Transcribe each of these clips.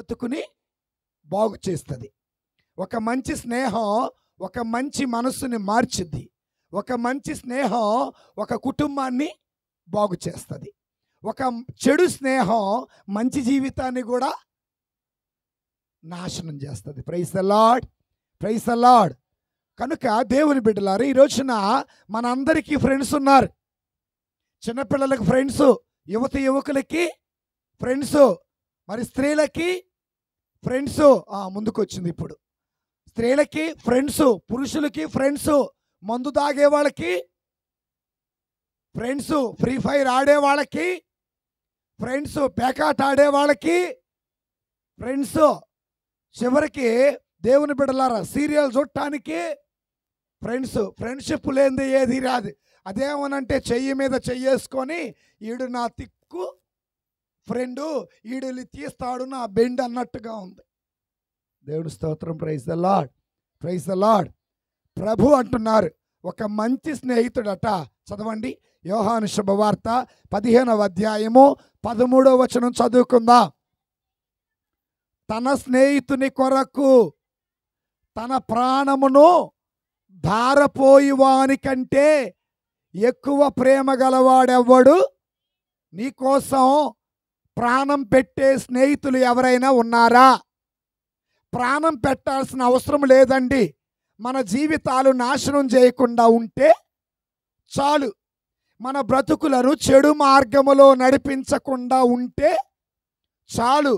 బ్రతుకుని బాగు చేస్తుంది. ఒక మంచి స్నేహం ఒక మంచి మనస్సుని మార్చిద్ది. ఒక మంచి స్నేహం ఒక కుటుంబాన్ని బాగు చేస్తుంది. ఒక చెడు స్నేహం మంచి జీవితాన్ని కూడా నాశనం చేస్తుంది. Praise the lord, praise the lord. కనుక దేవుని బిడ్డలారా, ఈ రోజున మనందరికీ ఫ్రెండ్స్ ఉన్నారు. చిన్నపిల్లలకి ఫ్రెండ్స్, యువకులకి ఫ్రెండ్స్, మరి స్త్రీలకి ఫ్రెండ్స్. ముందుకు వచ్చింది ఇప్పుడు. స్త్రీలకి ఫ్రెండ్స్, పురుషులకి ఫ్రెండ్స్, మందు తాగే వాళ్ళకి ఫ్రెండ్స్, ఫ్రీ ఫైర్ ఆడే వాళ్ళకి ఫ్రెండ్స్, పేకాట ఆడే వాళ్ళకి ఫ్రెండ్స్, చివరికి దేవుని బిడ్డలారా సీరియల్ చూడటానికి ఫ్రెండ్స్. ఫ్రెండ్షిప్ లేనిది ఏది రాదు. అదేమనంటే చెయ్యి మీద చెయ్యేసుకొని ఈడు నా తిక్కు ఫ్రెండు, ఈడు తీస్తాడు నా బెండ్ అన్నట్టుగా ఉంది. దేవుడు స్తోత్రం. Praise the lord, praise the Lord. ప్రభు అంటున్నారు ఒక మంచి స్నేహితుడట. చదవండి యోహాను శుభవార్త 15వ అధ్యాయము 13వ వచనం చదువుకుందాం. తన స్నేహితుని కొరకు తన ప్రాణమును ధారపోయి వాని కంటే ఎక్కువ ప్రేమ గలవాడెవ్వడు? నీకోసం ప్రాణం పెట్టే స్నేహితులు ఎవరైనా ఉన్నారా? ప్రాణం పెట్టాల్సిన అవసరం లేదండి. మన జీవితాలు నాశనం చేయకుండా ఉంటే చాలు. మన బ్రతుకులను చెడు మార్గములో నడిపించకుండా ఉంటే చాలు.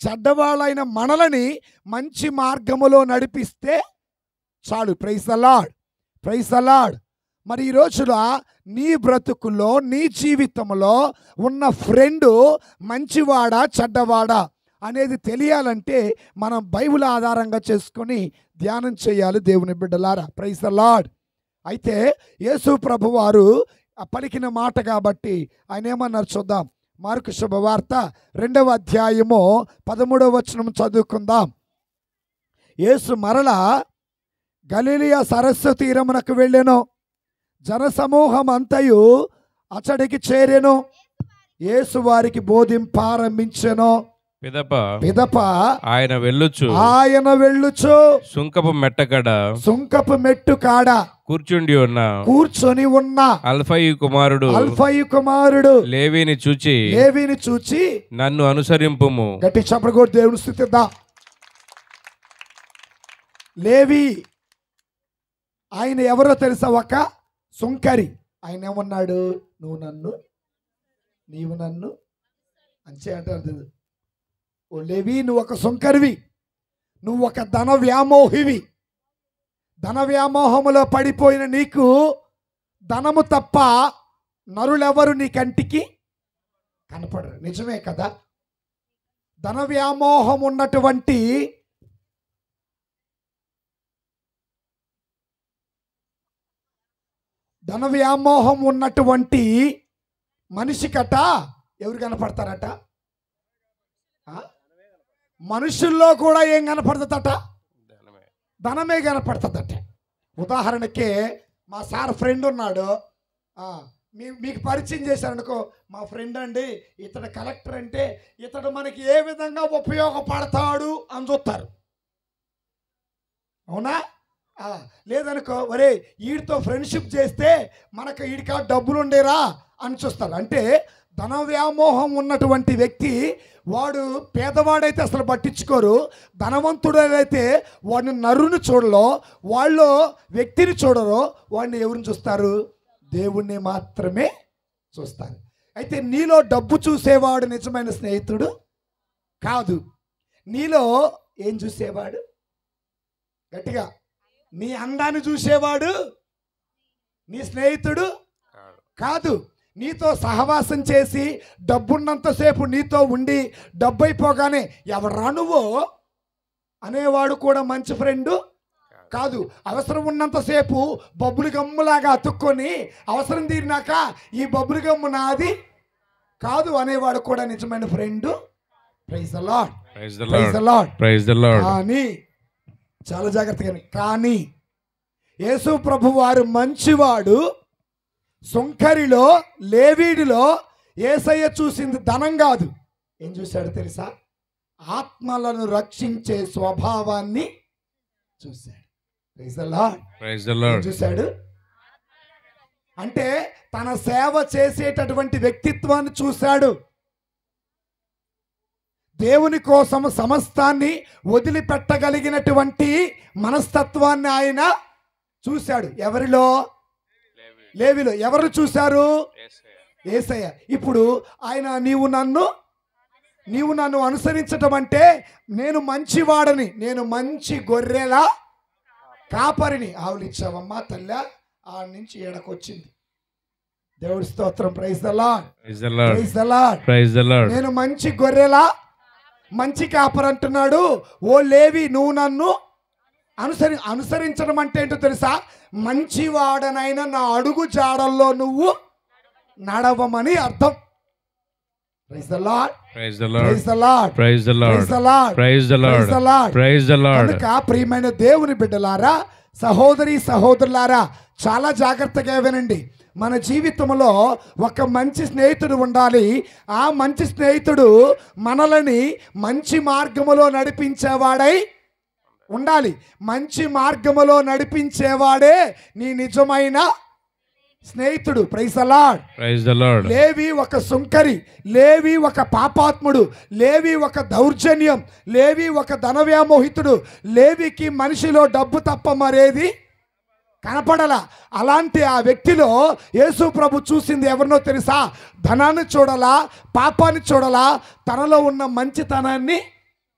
చెడ్డవాళ్ళైన మనలని మంచి మార్గములో నడిపిస్తే చాలు. Praise the lord, praise the lord. మరి ఈ రోజున నీ బ్రతుకులో, నీ జీవితంలో ఉన్న ఫ్రెండు మంచివాడా చెడ్డవాడా అనేది తెలియాలంటే మనం బైబిల్ ఆధారంగా చేసుకొని ధ్యానం చేయాలి దేవుని బిడ్డలారా. Praise the lord. అయితే యేసు ప్రభు వారు పలికిన మాట కాబట్టి ఆయన ఏమన్నారు చూద్దాం. మార్కు శుభవార్త 2వ అధ్యాయము 13వ వచనం చదువుకుందాం. యేసు మరలా గలిలయ సరస్సు తీరమునకు వెళ్ళెను. జనసమూహం అంతయు అతడికి చేరెను. యేసు వారికి బోధింపారంభించెను. పిదప ఆయన వెళ్ళుచు సుంకపు మెట్టు కాడ కూర్చొని ఉన్న అల్ఫయి కుమారుడు లేవీని చూచి నన్ను అనుసరింపుము. గట్టి చప్పట్లు కొట్టి దేవుని స్తుతిద్దాం. లేవి ఆయన ఎవరో తెలుసా? ఒక సుంకరి. ఆయన ఏమన్నాడు? నీవు నన్ను అంచే అంటారు. ఓ లేవి, నువ్వు ఒక సుంకరివి, నువ్వు ఒక ధన వ్యామోహివి. ధన వ్యామోహములో పడిపోయిన నీకు ధనము తప్ప నరులెవరు నీ కంటికి కనపడరు. నిజమే కదా? ధన వ్యామోహం ఉన్నటువంటి మనిషికట ఎవరు కనపడతారట? మనుషుల్లో కూడా ఏం కనపడుతుందట? ధనమే కనపడుతుందట. ఉదాహరణకి మా సార్ ఫ్రెండ్ ఉన్నాడు, మీకు పరిచయం చేశారనుకో, మా ఫ్రెండ్ అండి, ఇతడు కలెక్టర్ అంటే ఇతడు మనకి ఏ విధంగా ఉపయోగపడతాడు అని చూస్తారు. అవునా? లేదనుకో, ఒరే వీడితో ఫ్రెండ్షిప్ చేస్తే మనకు వీడికా డబ్బులు ఉండేరా అని చూస్తారు. అంటే ధన వ్యామోహం ఉన్నటువంటి వ్యక్తి వాడు పేదవాడైతే అసలు పట్టించుకోరు. ధనవంతుడైతే వాడిని నరుని చూడలో, వాళ్ళు వ్యక్తిని చూడరు. వాడిని ఎవరిని చూస్తారు? దేవుణ్ణి మాత్రమే చూస్తారు. అయితే నీలో డబ్బు చూసేవాడు నిజమైన స్నేహితుడు కాదు. నీలో ఏం చూసేవాడు? గట్టిగా, నీ అందాన్ని చూసేవాడు నీ స్నేహితుడు కాదు. నీతో సహవాసం చేసి డబ్బున్నంతసేపు నీతో ఉండి డబ్బు అయిపోగానే ఎవరా నువ్వు అనేవాడు కూడా మంచి ఫ్రెండు కాదు. అవసరం ఉన్నంతసేపు బొబ్బులు గమ్ములాగా అతుక్కొని అవసరం తీరినాక ఈ బొబ్బులు గమ్ము నాది కాదు అనేవాడు కూడా నిజమైన friend. Praise the lord, praise the lord, praise the lord. కానీ చాలా జాగ్రత్తగా, కానీ యేసు ప్రభు వారు మంచివాడు. సుంకరిలో, లేవీడిలో యేసయ్య చూసింది ధనం కాదు. ఏం చూశాడు తెలుసా? ఆత్మలను రక్షించే స్వభావాన్ని చూశాడు. Praise the lord. Praise the lord. చూశాడు అంటే తన సేవ చేసేటటువంటి వ్యక్తిత్వాన్ని చూశాడు. దేవుని కోసం సమస్తాన్ని వదిలిపెట్టగలిగినటువంటి మనస్తత్వాన్ని ఆయన చూశాడు. ఎవరిలో? లేవిలో. ఎవరు చూశారు? యేసయ్య. ఇప్పుడు ఆయన నీవు నన్ను అనుసరించటం అంటే నేను మంచివాడని, నేను మంచి గొర్రెల కాపరిని. ఆవులిచ్చావమ్మా తల్లి, ఆ నుంచి ఎడకొచ్చింది. దేవుడి స్తోత్రం. Praise the lord. Praise the lord. Praise the lord. నేను మంచి గొర్రెల మంచి కాపరి అంటున్నాడు. ఓ లేవి, నువ్వు నన్ను అనుసరించడం అంటే ఏంటో తెలుసా? మంచివాడనైనా నా అడుగు జాడల్లో నువ్వు నడవమని అర్థం. Praise the lord. Praise the lord. Praise the lord. Praise the lord. Praise the lord. Praise the lord. Praise the lord. Praise the lord. కనుక ప్రియమైన దేవుని బిడ్డలారా, సహోదరి సహోదరులారా, చాలా జాగ్రత్తగా వినండి. మన జీవితంలో ఒక మంచి స్నేహితుడు ఉండాలి. ఆ మంచి స్నేహితుడు మనల్ని మంచి మార్గములో నడిపించేవాడై ఉండాలి. మంచి మార్గములో నడిపించేవాడే నీ నిజమైన స్నేహితుడు. Praise the lord. Praise the Lord. లేవి ఒక సుంకరి, లేవి ఒక పాపాత్ముడు, లేవి ఒక దౌర్జన్యం, లేవి ఒక ధన వ్యామోహితుడు. లేవికి మనిషిలో డబ్బు తప్ప మరేది కనపడల. అలాంటి ఆ వ్యక్తిలో యేసు ప్రభు చూసింది ఎవరినో తెలుసా? ధనాన్ని చూడలా, పాపాన్ని చూడలా, తనలో ఉన్న మంచితనాన్ని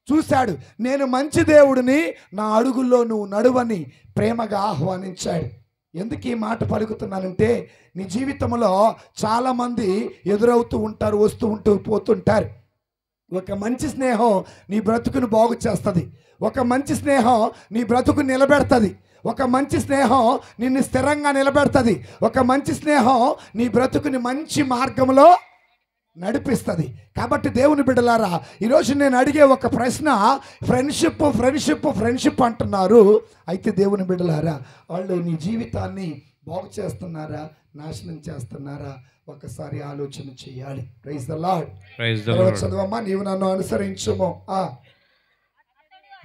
చూశాడు. నేను మంచి దేవుడిని, నా అడుగుల్లో నువ్వు నడువని ప్రేమగా ఆహ్వానించాడు. ఎందుకు ఈ మాట పలుకుతున్నానంటే, నీ జీవితంలో చాలామంది ఎదురవుతూ ఉంటారు, వస్తూ పోతుంటారు. ఒక మంచి స్నేహం నీ బ్రతుకును బాగు చేస్తుంది. ఒక మంచి స్నేహం నీ బ్రతుకు నిలబెడుతుంది. ఒక మంచి స్నేహం నిన్ను స్థిరంగా నిలబెడుతుంది. ఒక మంచి స్నేహం నీ బ్రతుకుని మంచి మార్గంలో నడిపిస్తుంది. కాబట్టి దేవుని బిడ్డలారా, ఈరోజు నేను అడిగే ఒక ప్రశ్న, ఫ్రెండ్షిప్ అంటున్నారు. అయితే దేవుని బిడ్డలారా, వాళ్ళు నీ జీవితాన్ని బాగు చేస్తున్నారా, నాశనం చేస్తున్నారా? ఒకసారి ఆలోచన చేయాలి. Praise the lord. Praise the Lord. చదవమ్మా. నీవు నన్ను అనుసరించుము.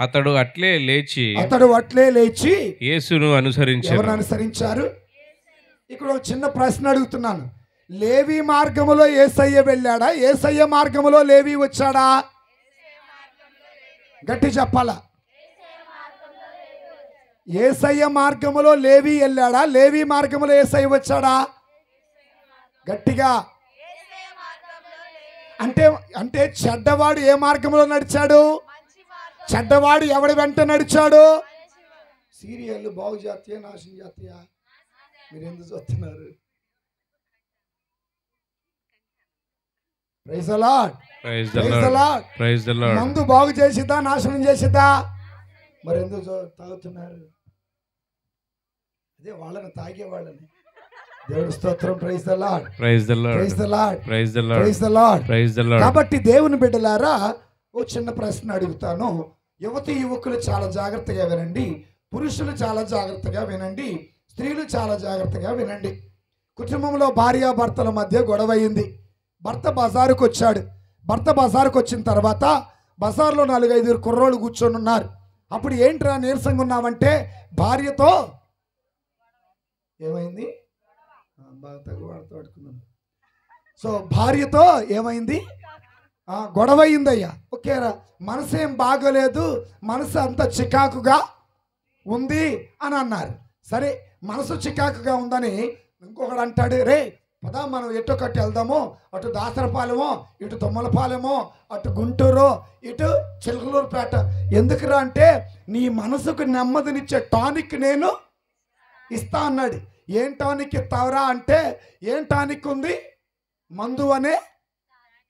అతడు అట్లే లేచి యేసును అనుసరించాడు. ఎవరు అనుసరించారు? ఇక్కడ ఒక చిన్న ప్రశ్న అడుగుతున్నాను. లేవి మార్గములో యేసయ్య వెళ్ళాడా? యేసయ్య మార్గములో లేవి వచ్చాడా? గట్టి చెప్పాలా? యేసయ్య మార్గములో లేవి వెళ్ళాడా? లేవి మార్గములో యేసయ్య వచ్చాడా? గట్టిగా. అంటే చెడ్డవాడు ఏ మార్గంలో నడిచాడు? చెడ్డవాడు ఎవడి వెంట నడిచాడు? సీరియల్ బాగు జాతీయ నాశనం జాతీయ, మీరు ఎందుకు చూస్తున్నారు? Praise the lord. Praise the lord. Praise the lord. మందు బాగు చేసిద్దా, నాశనం చేసిద్దా? మరి ఎందుకు తాగుతున్నారు? అదే వాళ్ళని తాగేవాళ్ళని. దేవుడి స్తోత్రం. Praise the lord. Praise the lord. Praise the lord. Praise the lord. Praise the lord. Praise the lord. కాబట్టి దేవుని బిడ్డలారా, ఓ చిన్న ప్రశ్న అడుగుతాను. యువతి యువకులు చాలా జాగ్రత్తగా వినండి. పురుషులు చాలా జాగ్రత్తగా వినండి. స్త్రీలు చాలా జాగ్రత్తగా వినండి. కుటుంబంలో భార్యాభర్తల మధ్య గొడవ అయింది. భర్త బజారుకు వచ్చాడు. భర్త బజారుకు వచ్చిన తర్వాత బజార్లో 4-5 కుర్రోళ్ళు కూర్చొని ఉన్నారు. అప్పుడు ఏంట్రా నీరసంగా ఉన్నామంటే, భార్యతో ఏమైంది? బాగా తగ్గు పడుకున్నాను. సో భార్యతో ఏమైంది? గొడవ అయిందయ్యా. ఓకేరా, మనసు ఏం బాగోలేదు, మనసు అంత చికాకుగా ఉంది అని అన్నారు. సరే, మనసు చికాకుగా ఉందని ఇంకొకడు అంటాడు, రే పదా మనం ఎటు కట్టి వెళ్దాము, అటు దాసరపాలెమో, ఇటు తొమ్మలపాలెమో, అటు గుంటూరు, ఇటు చిలకలూరుపేట. ఎందుకురా అంటే, నీ మనసుకు నెమ్మదినిచ్చే టానిక్ నేను ఇస్తా అన్నాడు. ఏం టానిక్ ఇస్తావురా అంటే, ఏం టానిక్ ఉంది? మందు అనే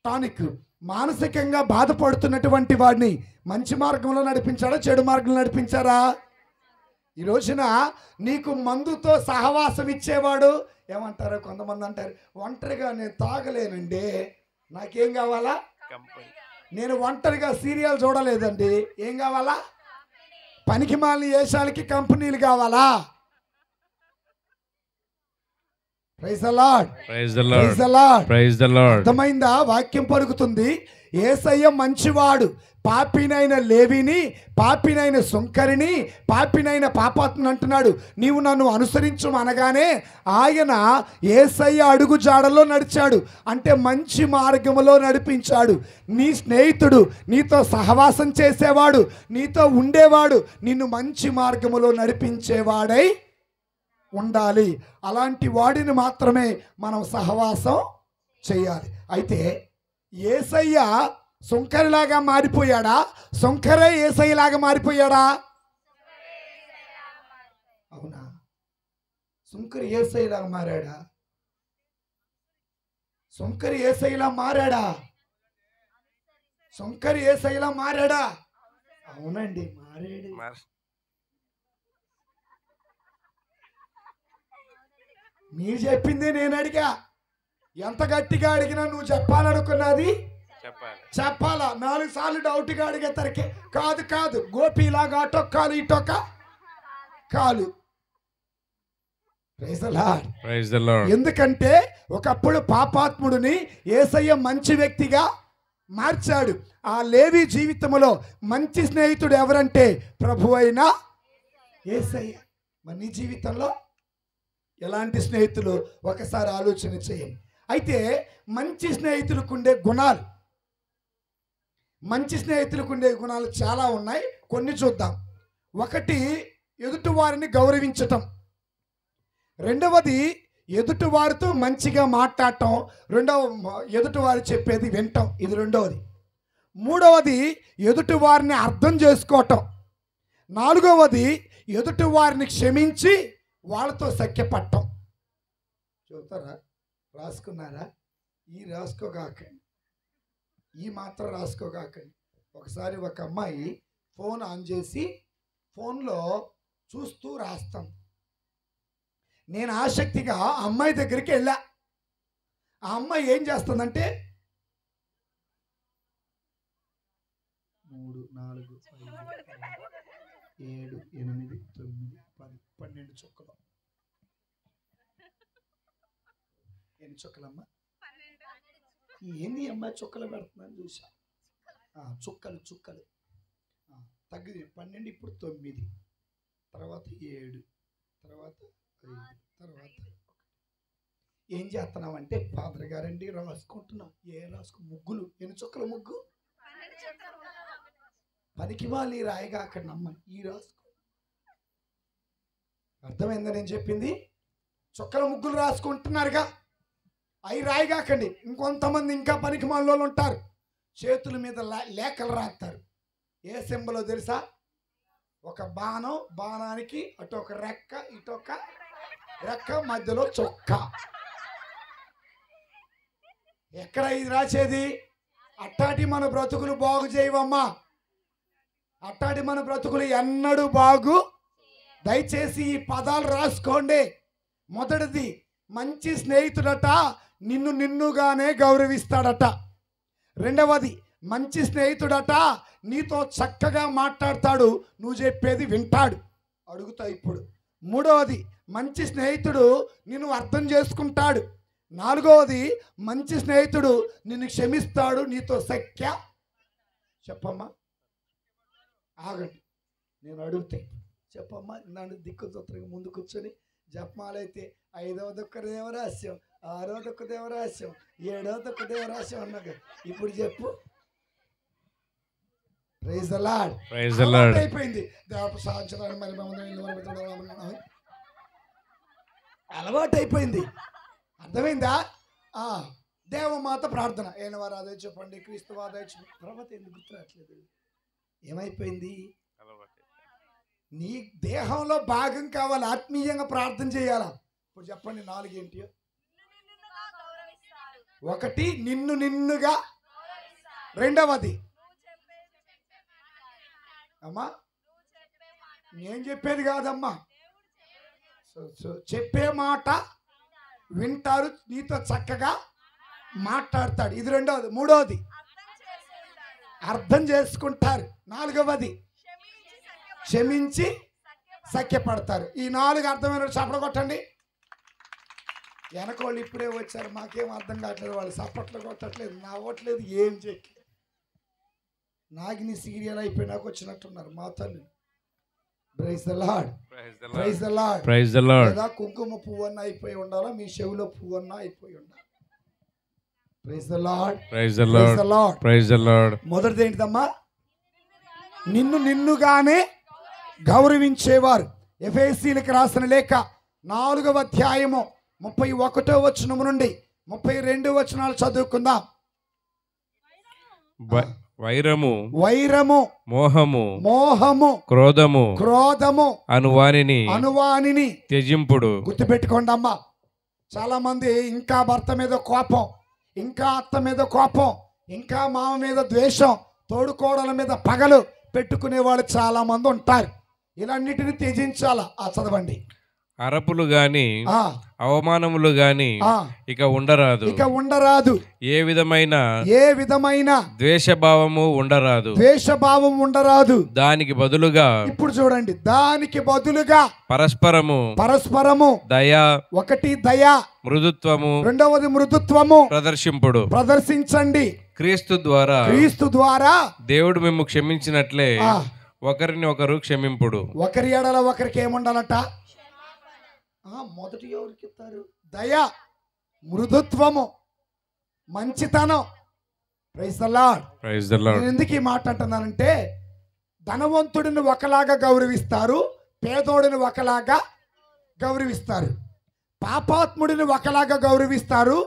టానిక్. మానసికంగా బాధపడుతున్నటువంటి వాడిని మంచి మార్గంలో నడిపించాడా, చెడు మార్గంలో నడిపించారా? ఈ రోజున నీకు మందుతో సహవాసం ఇచ్చేవాడు ఏమంటారు? కొంతమంది అంటారు, ఒంటరిగా నేను తాగలేనండి, నాకేం కావాలా? నేను ఒంటరిగా సీరియల్ చూడలేదండి, ఏం కావాలా? పనికి మాలిన వేషాలకి కంపెనీలు కావాలా? Praise the lord. Praise the lord. Praise the lord. అర్థమైందా? వాక్యం పలుకుతుంది, యేసయ్య మంచివాడు. పాపినైన లేవిని, పాపినైన సుంకరిని, పాపినైన పాపాత్మని అంటున్నాడు. నీవు నన్ను అనుసరించు అనగానే ఆయన యేసయ్య అడుగు జాడలో నడిచాడు. అంటే మంచి మార్గంలో నడిపించాడు. నీ స్నేహితుడు, నీతో సహవాసం చేసేవాడు, నీతో ఉండేవాడు నిన్ను మంచి మార్గంలో నడిపించేవాడై ఉండాలి. అలాంటి వాడిని మాత్రమే మనం సహవాసం చేయాలి. అయితే యేసయ్య సుంకరిలాగా మారిపోయాడా? సుంకరే యేసయ్యలాగా మారిపోయాడా? అవునా? సుంకరి యేసయ్యలాగా మారాడా? సుంకరి యేసయ్యలా మారాడా? సుంకరి యేసయ్యలా మారాడా? అవునండి, మారాడు. మీరు చెప్పింది నేను అడిగా. ఎంత గట్టిగా అడిగినా నువ్వు చెప్పాలనుకున్నది చెప్పాలా. 4 సార్లు డౌట్గా అడిగేసరికి కాదు కాదు గోపిలాగా అటొక్కాలు ఇటొక్క కాలు. ఎందుకంటే ఒకప్పుడు పాపాత్ముడిని యేసయ్య మంచి వ్యక్తిగా మార్చాడు. ఆ లేవి జీవితంలో మంచి స్నేహితుడు ఎవరంటే ప్రభు అయిన యేసయ్య. మరి నీ జీవితంలో ఎలాంటి స్నేహితులు ఒకసారి ఆలోచన చేయండి. అయితే మంచి స్నేహితులకు ఉండే గుణాలు, మంచి స్నేహితులకు ఉండే గుణాలు చాలా ఉన్నాయి. కొన్ని చూద్దాం. ఒకటి, ఎదుటి వారిని గౌరవించటం. రెండవది, ఎదుటి వారితో మంచిగా మాట్లాడటం. ఎదుటి వారు చెప్పేది వినటం, ఇది రెండవది. మూడవది, ఎదుటి వారిని అర్థం చేసుకోవటం. నాలుగవది, ఎదుటి వారిని క్షమించి వాళ్ళతో సఖ్యపడటం. చూస్తారా? రాసుకున్నారా? ఈ రాసుకోగాకండి, ఈ మాత్రం రాసుకోగాకండి. ఒకసారి ఒక అమ్మాయి ఫోన్ ఆన్ చేసి ఫోన్లో చూస్తూ రాస్తాం. నేను ఆసక్తిగా ఆ అమ్మాయి దగ్గరికి వెళ్ళా. ఆ అమ్మాయి ఏం చేస్తుందంటే 3, 4, 5, 7, 8, 9, 10, 12 చుక్కలు. ఎన్ని చుక్కలమ్మా? ఏంది అమ్మాయి చుక్కలు పెడుతుందని చూసా. చుక్కలు చుక్కలు తగ్గి 12, ఇప్పుడు 9, తర్వాత 7, తర్వాత 5, తర్వాత ఏం చేస్తున్నామంటే ఫాదర్ గారండి రాసుకుంటున్నాం. ముగ్గులు. ఎన్ని చుక్కల ముగ్గు? పనికి వాళ్ళు రాయిగా అక్కడ నమ్మ ఈ రాసుకో. అర్థమైందా నేను చెప్పింది? చుక్కల ముగ్గులు రాసుకుంటున్నారుగా, అవి రాయిగాకండి. ఇంకొంతమంది ఇంకా పనికి మాలో ఉంటారు, చేతుల మీద లేఖలు రాస్తారు. ఏ సింబలో తెలుసా? ఒక బాణం, బాణానికి అటు ఒక రెక్క, ఇటొక రెక్క, మధ్యలో చొక్క. ఎక్కడ ఇది రాసేది? అట్టాటి మన బ్రతుకులు బాగు చేయవమ్మా. అట్టాటి మన బ్రతుకులు ఎన్నడూ బాగు. దయచేసి ఈ పదాలు రాసుకోండి. మొదటిది, మంచి స్నేహితుడట నిన్ను నిన్నుగానే గౌరవిస్తాడట. రెండవది, మంచి స్నేహితుడట నీతో చక్కగా మాట్లాడతాడు, నువ్వు చెప్పేది వింటాడు. అడుగుతా ఇప్పుడు. మూడవది, మంచి స్నేహితుడు నిన్ను అర్థం చేసుకుంటాడు. నాలుగవది, మంచి స్నేహితుడు నిన్ను క్షమిస్తాడు, నీతో సఖ్య. చెప్పమ్మా, ఆగండి, నేను అడుగుతా. చెప్పమ్మా. నన్ను దిక్కు తొత్తరగా ముందు కూర్చొని జపమాలైతే 5వ దుఃఖ దేవరహస్యం, 6వ దుఃఖ దేవరహస్యం, 7వ దుఃఖ దేవరహస్యం అన్నాక ఇప్పుడు చెప్పు. Praise the lord. Praise the lord. అయిపోయింది. అలవాటు అయిపోయింది. అర్థమైందా? దేవమాత ప్రార్థన ఏనవారు అదే చెప్పండి, క్రీస్తు అదే చెప్పండి. తర్వాత ఎందుకు గుర్తురాట్లేదు? ఏమైపోయింది? నీ దేహంలో భాగం కావాలి, ఆత్మీయంగా ప్రార్థన చేయాలా. ఇప్పుడు చెప్పండి 4 ఏంటి? 1, నిన్ను నిన్నుగా. రెండవది, అమ్మా నేను చెప్పేది కాదమ్మా, చెప్పే మాట వింటారు, నీతో చక్కగా మాట్లాడతాడు, ఇది రెండవది. మూడవది, అర్థం చేసుకుంటారు. నాలుగవది, క్షమించి సఖ్యపడతారు. ఈ 4 అర్థమైన చప్పట్లు కొట్టండి. వెనకోళ్ళు ఇప్పుడే వచ్చారు, మాకేం అర్థం కావట్లేదు, వాళ్ళు చప్పట్లు కొట్టట్లేదు, నవ్వట్లేదు, ఏం చెప్పి నాగిని సీరియల్ అయిపోయినాక వచ్చినట్టున్నారు మా తల్లి. Praise the lord, praise the lord, praise the lord. లేదా కుంకుమ పువ్వు అన్న అయిపోయి ఉండాలా, మీ చెవిలో పువ్వు అన్న అయిపోయి ఉండాలి. Praise the lord, praise the lord, praise the lord. మొదటిది ఏంటిదమ్మా? నిన్నుగానే గౌరవించేవారు. ఎఫెసీయులకు రాసిన లేఖ 4వ అధ్యాయము 31వ వచనం నుండి 32 వచనాలు చదువుకుందాం. వైరము, మోహము, క్రోధము అనువానిని త్యజింపుడు. గుర్తుపెట్టుకోండి అమ్మా. చాలా మంది ఇంకా భర్త మీద కోపం, ఇంకా అత్త మీద కోపం, ఇంకా మామ మీద ద్వేషం, తోడుకోడల మీద పగలు పెట్టుకునే వాళ్ళు చాలా మంది ఉంటారు. ఇలాన్నిటిని త్యజించాలా. చదవండి. అరపులు గాని అవమానములు గాని ఇక ఉండరాదు. ఏ విధమైన ద్వేషభావము ఉండరాదు. దానికి బదులుగా, ఇప్పుడు చూడండి, దానికి బదులుగా పరస్పరము దయా, ఒకటి దయా, మృదుత్వము, రెండవది మృదుత్వము ప్రదర్శించండి. క్రీస్తు ద్వారా దేవుడు మేము క్షమించినట్లే ఒకరిని ఒకరు క్షమింపుడు. ఒకరి ఎడల ఒకరికి ఏముండాలట? మొదటి ఎవరికి ఇస్తారు? దయ, మృదుత్వము, మంచితనం. Praise the lord, praise the lord. నేను ఎందుకు ఈ మాట అంటున్నానంటే, ధనవంతుడిని ఒకలాగా గౌరవిస్తారు, పేదోడిని ఒకలాగా గౌరవిస్తారు, పాపాత్ముడిని ఒకలాగా గౌరవిస్తారు,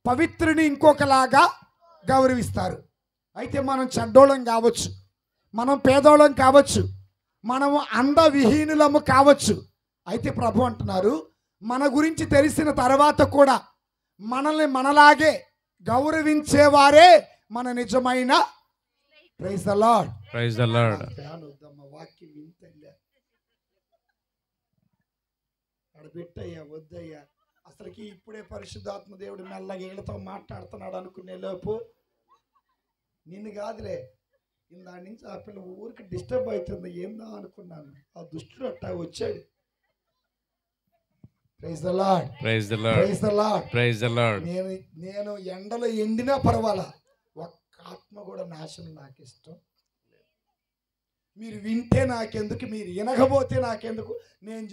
పవిత్రుని ఇంకొకలాగా గౌరవిస్తారు. అయితే మనం చెడ్డోళం కావచ్చు, మనం పేదోళం కావచ్చు, మనము అందవిహీనులము కావచ్చు. అయితే ప్రభు అంటున్నారు, మన గురించి తెలిసిన తర్వాత కూడా మనల్ని మనలాగే గౌరవించేవారే మన నిజమైన. Praise the lord, praise the lord. వాక్యం వింటయ్యా, అడబెట్టయ్యా, వద్దయ్యా. అసలుకి ఇప్పుడే పరిశుద్ధాత్మ దేవుడు మెల్లగా వీళ్ళతో మాట్లాడుతున్నాడు అనుకునే లోపు నిన్ను కాదులే, దాని నుంచి ఆ పిల్ల ఊరికి డిస్టర్బ్ అవుతుంది ఏందా అనుకున్నాను. ఆ దుష్టుడు అట్టా వచ్చాడు. Praise the lord, praise the lord, praise the lord, praise the lord. నేను ఎండలో ఎండినా పర్వాలా, ఒక్క ఆత్మ కూడా నాశనం నాకు ఇష్టం. మీరు వింటే నాకెందుకు, మీరు వినకపోతే నాకెందుకు, నేను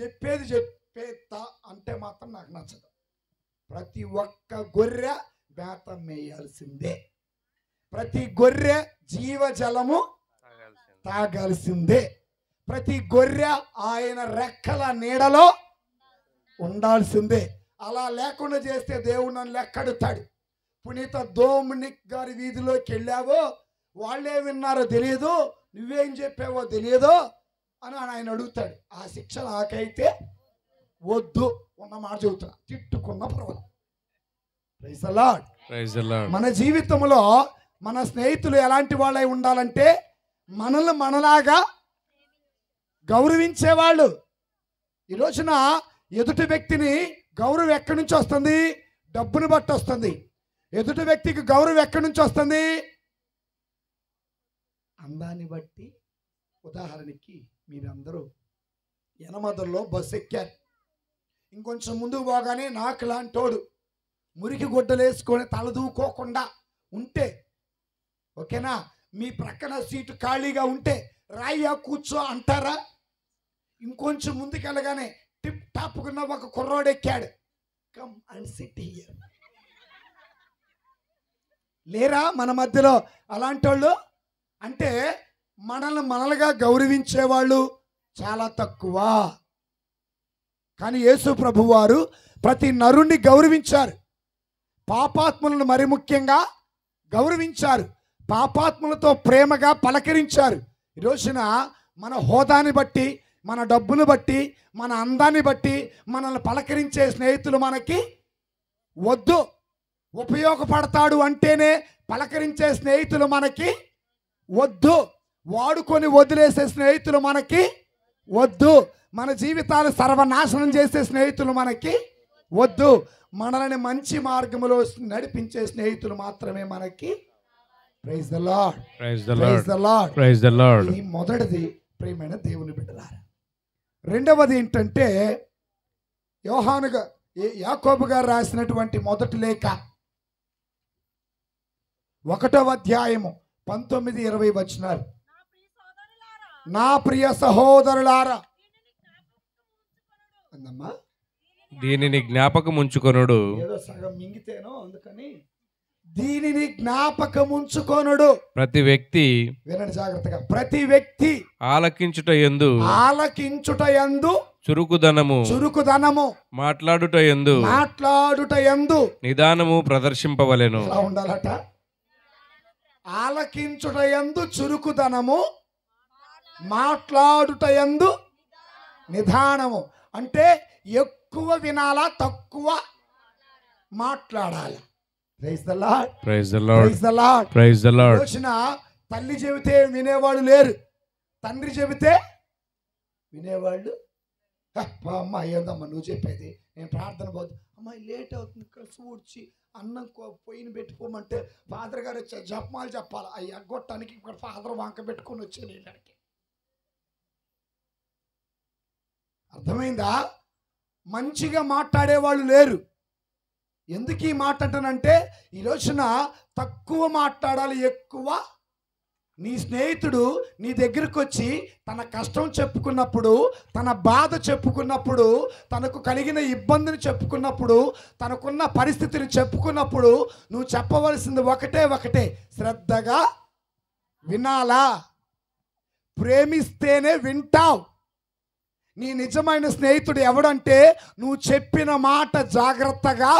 చెప్పేస్తా అంటే మాత్రం నాకు నచ్చదు. ప్రతి ఒక్క గొర్రె బేతం వేయాల్సిందే, ప్రతి గొర్రె జీవజలము తాగాల్సిందే, ప్రతి గొర్రె ఆయన రెక్కల నీడలో ఉండాల్సిందే. అలా లేకుండా చేస్తే దేవుడు నన్ను లెక్కడుతాడు. పునీత డొమినిక్ గారి వీధిలోకి వెళ్ళావో, వాళ్ళే విన్నారో తెలియదు, నువ్వేం చెప్పావో తెలియదు అని ఆయన అడుగుతాడు. ఆ శిక్ష నాకైతే వద్దు, ఉన్న మాట చెబుతున్నా, తిట్టుకున్న పర్వాలేదు. Praise the lord, praise the lord. మన జీవితంలో మన స్నేహితులు ఎలాంటి వాళ్ళై ఉండాలంటే, మనల్ని మనలాగా గౌరవించేవాళ్ళు. ఈ రోజున ఎదుటి వ్యక్తిని గౌరవం ఎక్కడి నుంచి వస్తుంది? డబ్బుని బట్టి వస్తుంది. ఎదుటి వ్యక్తికి గౌరవం ఎక్కడి నుంచి వస్తుంది? అందాన్ని బట్టి. ఉదాహరణకి మీరందరూ యనమదల్లో బస్సు ఎక్కారు, ఇంకొంచెం ముందుకు పోగానే నాకు లాంటోడు మురికి గుడ్డలు వేసుకొని తలదూకోకుండా ఉంటే, ఓకేనా, మీ ప్రక్కన సీటు ఖాళీగా ఉంటే రాయ్యా కూర్చో అంటారా? ఇంకొంచెం ముందుకెళ్ళగానే టిప్ టాప్కున్న ఒక కుర్రోడు ఎక్కాడు, కమ్ అండ్ సిట్ హియర్. లేరా మన మధ్యలో అలాంటి వాళ్ళు? అంటే మనల్గా గౌరవించేవాళ్ళు చాలా తక్కువ. కానీ యేసు ప్రభువారు ప్రతి నరుణ్ణి గౌరవించారు, పాపాత్ములను మరి ముఖ్యంగా గౌరవించారు, పాపాత్ములతో ప్రేమగా పలకరించారు. ఈ రోజున మన హోదాని బట్టి, మన డబ్బును బట్టి, మన అందాన్ని బట్టి మనల్ని పలకరించే స్నేహితులు మనకి వద్దు. ఉపయోగపడతాడు అంటేనే పలకరించే స్నేహితులు మనకి వద్దు. వాడుకొని వదిలేసే స్నేహితులు మనకి వద్దు. మన జీవితాలు సర్వనాశనం చేసే స్నేహితులు మనకి వద్దు. మనల్ని మంచి మార్గంలో నడిపించే స్నేహితులు మాత్రమే మనకి. Praise the lord, praise the lord, praise the lord, praise the lord. ఈ మొదటిది ప్రియమైన దేవుని బిడ్డలారా. రెండవది ఏంటంటే, యాకోబు గారు రాసినటువంటి మొదటి లేఖ 1వ అధ్యాయము 19, 20 వచనాలు. నా ప్రియ సహోదరులారా, అందమ్మా దీనిని జ్ఞాపకం ఉంచుకొనుడు. ఏదో సగం మింగితేనో అందుకని దీనిని జ్ఞాపకం ఉంచుకొనుడు. ప్రతి వ్యక్తి, వినండి జాగ్రత్తగా, ప్రతి వ్యక్తి ఆలకించుట యందు చురుకుదనము మాట్లాడుట యందు నిదానము ప్రదర్శింపవలెను. ఎలా ఉండాలట? ఆలకించుట యందు చురుకుదనము, మాట్లాడుట యందు నిదానము. అంటే ఎక్కువ వినాలా, తక్కువ మాట్లాడాలి. Praise the lord, praise the lord, praise the lord, praise the lord. రోజున తల్లి చెబితే వినేవాళ్ళు లేరు, తండ్రి చెబితే వినేవాళ్ళు. అమ్మ ఏందమ్మా నువ్వు చెప్పేది, నేను ప్రార్థన పోదు, అమ్మాయి లేట్ అవుతుంది, కలిసి ఊడ్చి అన్నం పొయ్యిని పెట్టుకోమంటే ఫాదర్ గారు వచ్చే జపమాలు చెప్పాలి. అవి ఎగ్గొట్టడానికి ఇక్కడ ఫాదర్ వంక పెట్టుకొని వచ్చాను ఇళ్ళకి. అర్థమైందా? మంచిగా మాట్లాడేవాళ్ళు లేరు. ఎందుకు ఈ మాట అంటానంటే, ఈ రోజున తక్కువ మాట్లాడాలి, ఎక్కువ. నీ స్నేహితుడు నీ దగ్గరకు వచ్చి తన కష్టం చెప్పుకున్నప్పుడు, తన బాధ చెప్పుకున్నప్పుడు, తనకు కలిగిన ఇబ్బందిని చెప్పుకున్నప్పుడు, తనకున్న పరిస్థితిని చెప్పుకున్నప్పుడు నువ్వు చెప్పవలసింది ఒకటే, శ్రద్ధగా వినాలా. ప్రేమిస్తేనే వింటావు. నీ నిజమైన స్నేహితుడు ఎవడంటే, నువ్వు చెప్పిన మాట జాగ్రత్తగా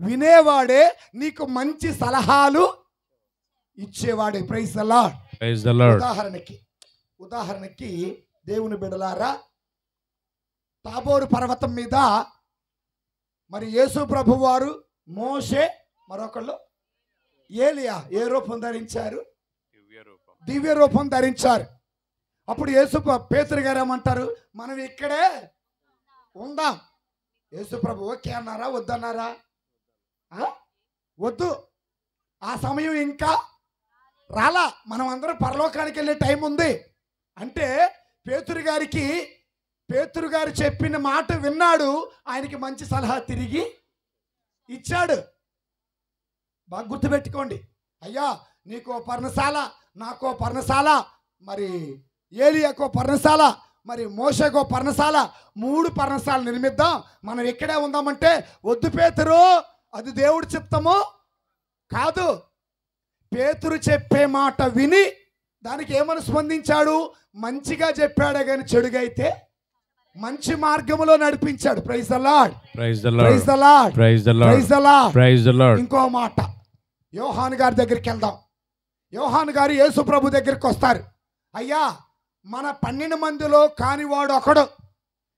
వినేవాడే, నీకు మంచి సలహాలు ఇచ్చేవాడే. Praise the lord, praise the Lord. ఉదాహరణకి దేవుని బిడ్డలారా, తాబోరు పర్వతం మీద మరి యేసు ప్రభు వారు, మోషే, మరొకళ్ళు ఏలియా ఏ రూపం ధరించారు? దివ్య రూపం ధరించారు. అప్పుడు యేసు పేతురు గారు ఏమంటారు? మనం ఇక్కడే ఉందాం. యేసు ప్రభు ఓకే అన్నారా, వద్దన్నారా? వద్దు. ఆ సమయం ఇంకా రాలా, మనం అందరం పరలోకానికి వెళ్ళే టైం ఉంది. అంటే పేతురు గారు చెప్పిన మాట విన్నాడు, ఆయనకి మంచి సలహా తిరిగి ఇచ్చాడు. బాగా గుర్తుపెట్టుకోండి. అయ్యా నీకో పర్ణశాల, నాకో పర్ణశాల, మరి ఏలియాకో పర్ణశాల, మరి మోషేకో పర్ణశాల, 3 పర్ణశాల నిర్మిద్దాం, మనం ఇక్కడే ఉందామంటే వద్దు పేతురు, అది దేవుడి చిత్తము కాదు. పేతురు చెప్పే మాట విని దానికి ఏమని స్పందించాడు? మంచిగా చెప్పాడే కానీ చెడుగా అయితే మంచి మార్గములో నడిపించాడు. Praise the lord, praise the lord, praise the lord, praise the lord, praise the lord, praise the lord. ఇంకో మాట, యోహాను గారి దగ్గరికి వెళ్దాం. యోహాను గారు యేసు ప్రభు దగ్గరికి వస్తారు. అయ్యా మన 12 మందిలో కానివాడు ఒకడు,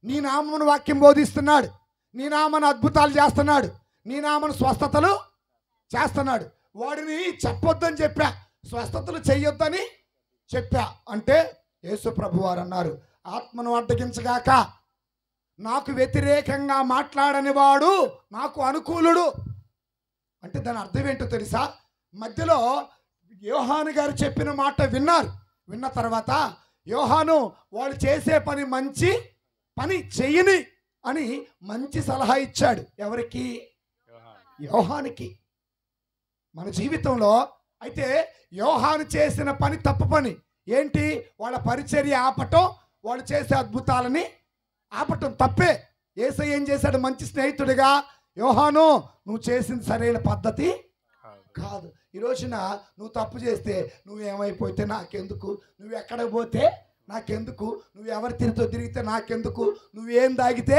నీ నామమును వాక్యం బోధిస్తున్నాడు, నీ నామను అద్భుతాలు చేస్తున్నాడు, నీ నామను స్వస్థతలు చేస్తున్నాడు. వాడిని చెప్పొద్దని చెప్పా, స్వస్థతలు చెయ్యొద్దని చెప్పా. అంటే యేసు ప్రభు వారు అన్నారు, ఆత్మను అడ్డగించగాక నాకు వ్యతిరేకంగా మాట్లాడని వాడు నాకు అనుకూలుడు. అంటే దాని అర్థం ఏంటో తెలుసా? మధ్యలో యోహాను గారు చెప్పిన మాట విన్నారు. విన్న తర్వాత యోహాను వాళ్ళు చేసే పని మంచి పని చెయ్యని అని మంచి సలహా ఇచ్చాడు. ఎవరికి? యోహానికి. మన జీవితంలో అయితే యోహాను చేసిన పని తప్పు పని ఏంటి? వాళ్ళ పరిచర్య ఆపటం, వాళ్ళు చేసే అద్భుతాలని ఆపటం తప్పే. యేసయ్య ఏం చేశాడు? మంచి స్నేహితుడిగా, యోహాను నువ్వు చేసింది సరైన పద్ధతి కాదు. ఈ రోజున నువ్వు తప్పు చేస్తే నువ్వేమైపోతే నాకెందుకు, నువ్వు ఎక్కడికి పోతే నాకెందుకు, నువ్వు ఎవరి తిరిగితే నాకెందుకు, నువ్వేం తాగితే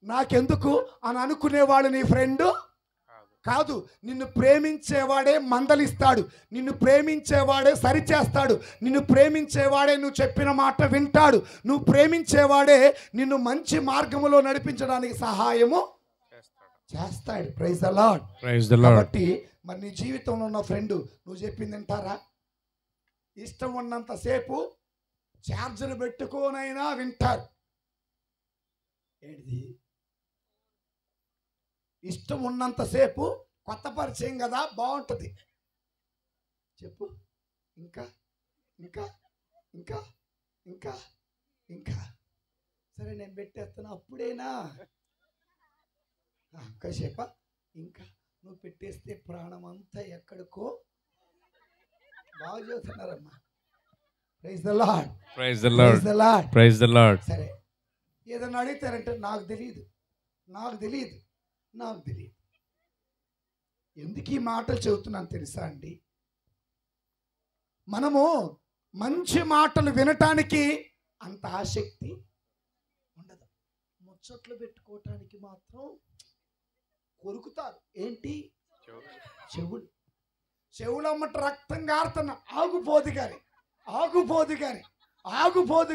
నాకెందుకు అని అనుకునేవాడు నీ ఫ్రెండు కాదు. నిన్ను ప్రేమించేవాడే మందలిస్తాడు, నిన్ను ప్రేమించేవాడే సరిచేస్తాడు, నిన్ను ప్రేమించేవాడే నువ్వు చెప్పిన మాట వింటాడు, నువ్వు ప్రేమించేవాడే నిన్ను మంచి మార్గములో నడిపించడానికి సహాయము చేస్తాడు. Praise the lord, praise the lord. కాబట్టి మరి నీ జీవితంలో ఉన్న ఫ్రెండ్ నువ్వు చెప్పింది వింటారా? ఇష్టం ఉన్నంతసేపు ఛార్జర్ పెట్టుకోనైనా వింటారు. ఏంటిది? ఇష్టం ఉన్నంతసేపు, కొత్త పరిచయం కదా బాగుంటుంది, చెప్పు, ఇంకా ఇంకా ఇంకా ఇంకా ఇంకా సరే నేను పెట్టేస్తాను, అప్పుడేనా కాసేపా, ఇంకా నువ్వు పెట్టేస్తే ప్రాణం అంతా ఎక్కడికో బాగా చదువుతున్నారమ్మా. Praise the lord. Praise the lord. Praise the Lord. సరే, ఏదైనా అడుగుతారంటే నాకు తెలియదు. ఎందుకు ఈ మాటలు చెబుతున్నాను తెలుసా అండి? మనము మంచి మాటలు వినటానికి అంత ఆసక్తి ఉండదు. ముచ్చట్లు పెట్టుకోవటానికి మాత్రం కొరుకుతారు. ఏంటి? చెవులమ్మట రక్తం గారుతున్న ఆగుపోదు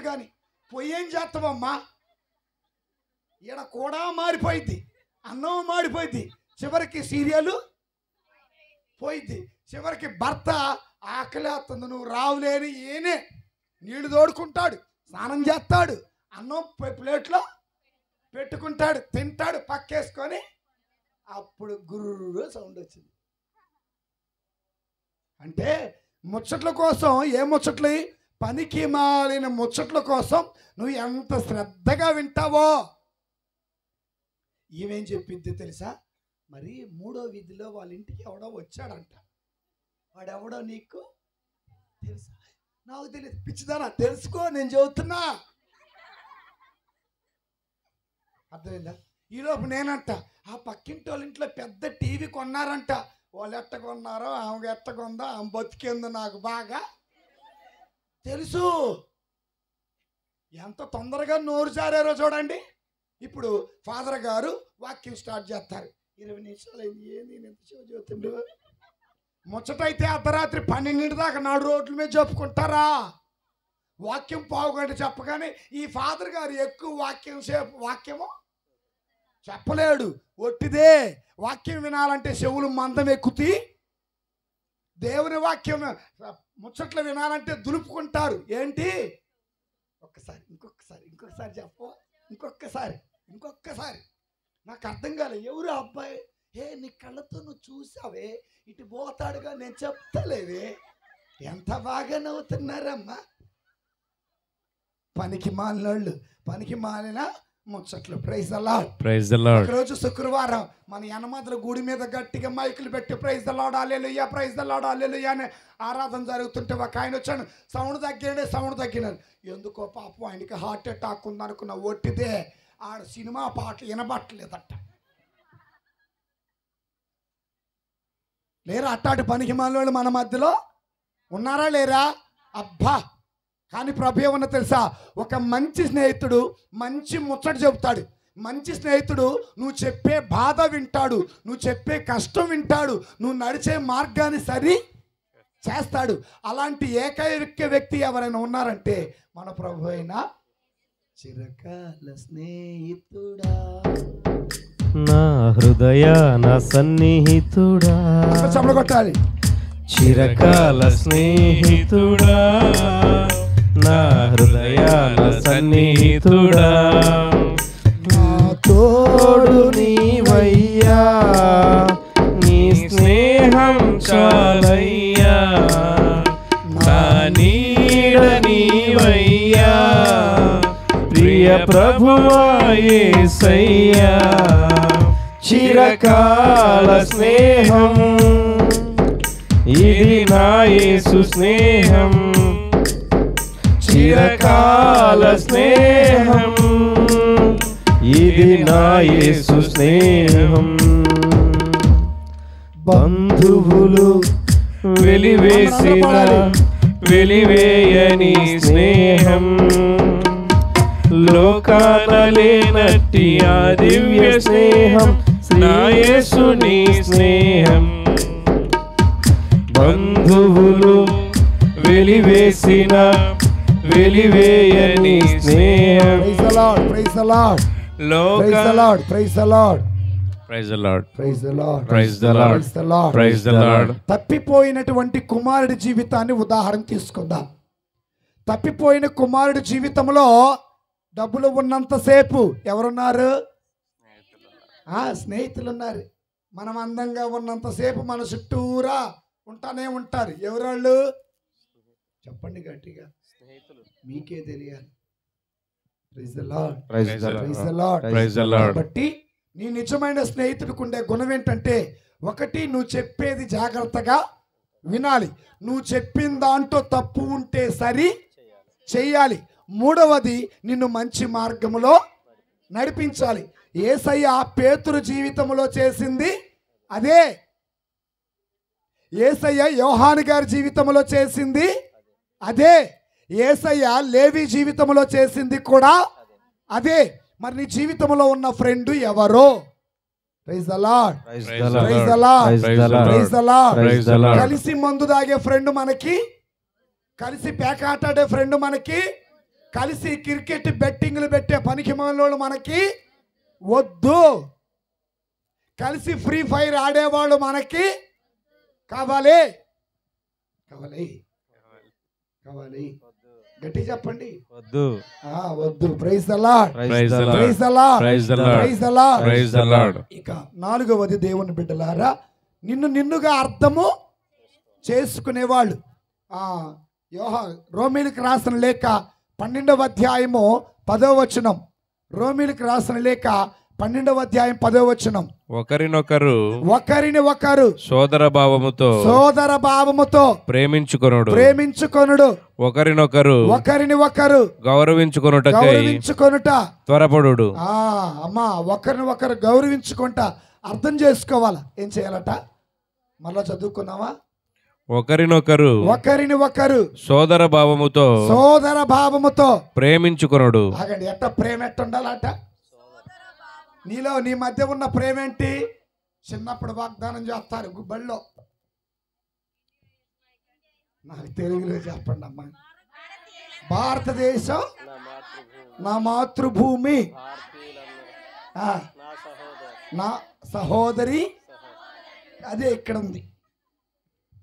కానీ పొయ్యేం చేస్తామమ్మా? ఈడ కూడా మారిపోయింది, అన్నం మాడిపోయింది, చివరికి సీరియల్ పోయింది, చివరికి భర్త ఆకలేస్తుంది, నువ్వు రావులేని ఈయనే నీళ్లు తోడుకుంటాడు, స్నానం చేస్తాడు, అన్నం ప్లేట్లో పెట్టుకుంటాడు, తింటాడు, పక్కేసుకొని అప్పుడు గుర్రు సౌండ్ వచ్చింది. అంటే ముచ్చట్ల కోసం, ఏ ముచ్చట్లు? పనికి మాలిన ముచ్చట్ల కోసం నువ్వు ఎంత శ్రద్ధగా వింటావో. ఈమెం చెప్పింది తెలుసా? మరి 3వ వీధిలో వాళ్ళ ఇంటికి ఎవడో వచ్చాడంట. వాడెవడో నీకు తెలుసా? నాకు తెలియదు. పిచ్చిదానా, తెలుసుకో, నేను చెబుతున్నా. అర్థమైందా? ఈలోపు నేనంట, ఆ పక్కింటి వాళ్ళ ఇంట్లో పెద్ద టీవీ కొన్నారంట. వాళ్ళు ఎట్ట కొన్నారో, ఆమె ఎట్ట కొందో, ఆమె బతికేందో నాకు బాగా తెలుసు. ఎంత తొందరగా నోరు జారారో చూడండి. ఇప్పుడు ఫాదర్ గారు వాక్యం స్టార్ట్ చేస్తారు. 20 నిమిషాలు అయింది, ఏంది ఎంత చదువుతుండ్రు? ముచ్చటైతే అర్ధరాత్రి 12 దాకా నాడు రోడ్ల మీద చెప్పుకుంటారా? వాక్యం పావుగంట చెప్పగానే ఈ ఫాదర్ గారు ఎక్కువ వాక్యము చెప్పలేడు. ఒట్టిదే. వాక్యం వినాలంటే చెవులు మందం ఎక్కుతి, దేవుని వాక్యం ముచ్చట్లు వినాలంటే దులుపుకుంటారు. ఏంటి? ఇంకొకసారి చెప్పు, ఇంకొకసారి నాకు అర్థం కాలే. ఎవరు అబ్బాయి? నీ కళ్ళతో నువ్వు చూసావే, ఇటు పోతాడుగా, నేను చెప్తలేవే. ఎంత బాగా నవ్వుతున్నారమ్మా. పనికి మాలిన ముచ్చట్లు. Praise the lord. Praise the Lord. రోజు శుక్రవారం మన యనమదుల గుడి మీద గట్టిగా మైకులు పెట్టి ప్రైజ్ ద లార్డ్, హల్లెలూయా, ప్రైజ్ ద లార్డ్, హల్లెలూయా అని ఆరాధన జరుగుతుంటే ఒక ఆయన వచ్చాను, సౌండ్ తగ్గినాడు. ఎందుకో పాపం ఆయనకి హార్ట్ అటాక్ ఉందనుకున్న. ఒట్టిదే. ఆడ సినిమా పాటలు వినబట్టలేదట. లేరా అట్టాటి పనికి మాలిన మన మధ్యలో ఉన్నారా లేరా? అబ్బా. కానీ ప్రభు ఏమన్నా తెలుసా? ఒక మంచి స్నేహితుడు మంచి ముచ్చట చెబుతాడు. మంచి స్నేహితుడు నువ్వు చెప్పే బాధ వింటాడు, నువ్వు చెప్పే కష్టం వింటాడు, నువ్వు నడిచే మార్గాన్ని సరి చేస్తాడు. అలాంటి ఏకైక వ్యక్తి ఎవరైనా ఉన్నారంటే మన ప్రభు అయిన చిరకాల స్నేహితుడా, నా హృదయాన సన్నిహితుడా, చెప్పగొట్టాలి. చిరకాల స్నేహితుడా, నా హృదయాన సన్నిహితుడా, నా తోడు నీవయ్యా, నీ స్నేహం చాలయ్యా, నా నీడ నీవయ్యా, ప్రియ ప్రభువా యేసయ్యా. చిరకాల స్నేహం ఇది నా యేసు స్నేహం, చిరకాల స్నేహం ఇది నా యేసు స్నేహం. బంధువులు వెలివేసిన వెలివేయని స్నేహం, లోకాన లేనట్టి ఆ దివ్య స్నేహం నా యేసుని స్నేహం. బంధువులు వెలివేసిన వెలివేయని స్నేహం. తప్పిపోయినటువంటి కుమారుడి జీవితాన్ని ఉదాహరణ తీసుకుందాం. తప్పిపోయిన కుమారుడి జీవితంలో డబ్బులు ఉన్నంతసేపు ఎవరున్నారు? స్నేహితులు ఉన్నారు. మనం అందంగా ఉన్నంతసేపు మన చుట్టూరా ఉంటానే ఉంటారు. ఎవరాళ్ళు? చెప్పండి గట్టిగా, మీకే తెలియాలి. కాబట్టి నీ నిజమైన స్నేహితుడికి ఉండే గుణం ఏంటంటే, ఒకటి, నువ్వు చెప్పేది జాగ్రత్తగా వినాలి. నువ్వు చెప్పిన దాంట్లో తప్పు ఉంటే సరి చెయ్యాలి. మూడవది, నిన్ను మంచి మార్గములో నడిపించాలి. యేసయ్య పేతురు జీవితంలో చేసింది అదే. యేసయ్య యోహాను గారి జీవితంలో చేసింది అదే. యేసయ్య లేవి జీవితంలో చేసింది కూడా అదే. మరి నీ జీవితంలో ఉన్న ఫ్రెండ్ ఎవరో? Praise the lord, praise the lord, praise the lord. కలిసి మందు తాగే ఫ్రెండ్ మనకి, కలిసి పేకాటాడే ఫ్రెండ్ మనకి, కలిసి క్రికెట్ బెట్టింగ్లు పెట్టే పనికి మనోళ్ళు మనకి వద్దు. కలిసి ఫ్రీ ఫైర్ ఆడేవాళ్ళు మనకి కావాలి. కావాలి కావాలి గట్టి చెప్పండి, వద్దు వద్దు. Praise the lord, praise the lord, praise the lord, praise the lord. ఇక నాలుగవది, దేవుని బిడ్డలారా, నిన్నుగా అర్థము చేసుకునేవాళ్ళు. రోమీలకు రాసిన లేఖ 12వ అధ్యాయము 10వ వచనం. రోమీలకు రాసిన లేఖ 12వ అధ్యాయం 10వ వచనం. ఒకరిని ఒకరు సోదర భావముతో ప్రేమించుకొనుడు ఒకరిని ఒకరు గౌరవించుకొనుట త్వరపడుడు. అమ్మా, ఒకరిని ఒకరు గౌరవించుకుంట అర్థం చేసుకోవాలా. ఏం చేయాలట? మళ్ళా చదువుకున్నావా? ఒకరిని ఒకరు సోదర భావముతో ప్రేమించుకొనుడు. ఆగండి, ఎట్ట ప్రేమ ఎట్ట ఉండాలట? నీలో నీ మధ్య ఉన్న ప్రేమ ఏంటి? చిన్నప్పుడు వాగ్దానం చేస్తారు బళ్ళో. నాకు తెలుగులో చెప్పండి అమ్మా. భారతదేశం నా మాతృభూమి, నా సహోదరి. అదే ఇక్కడ ఉంది.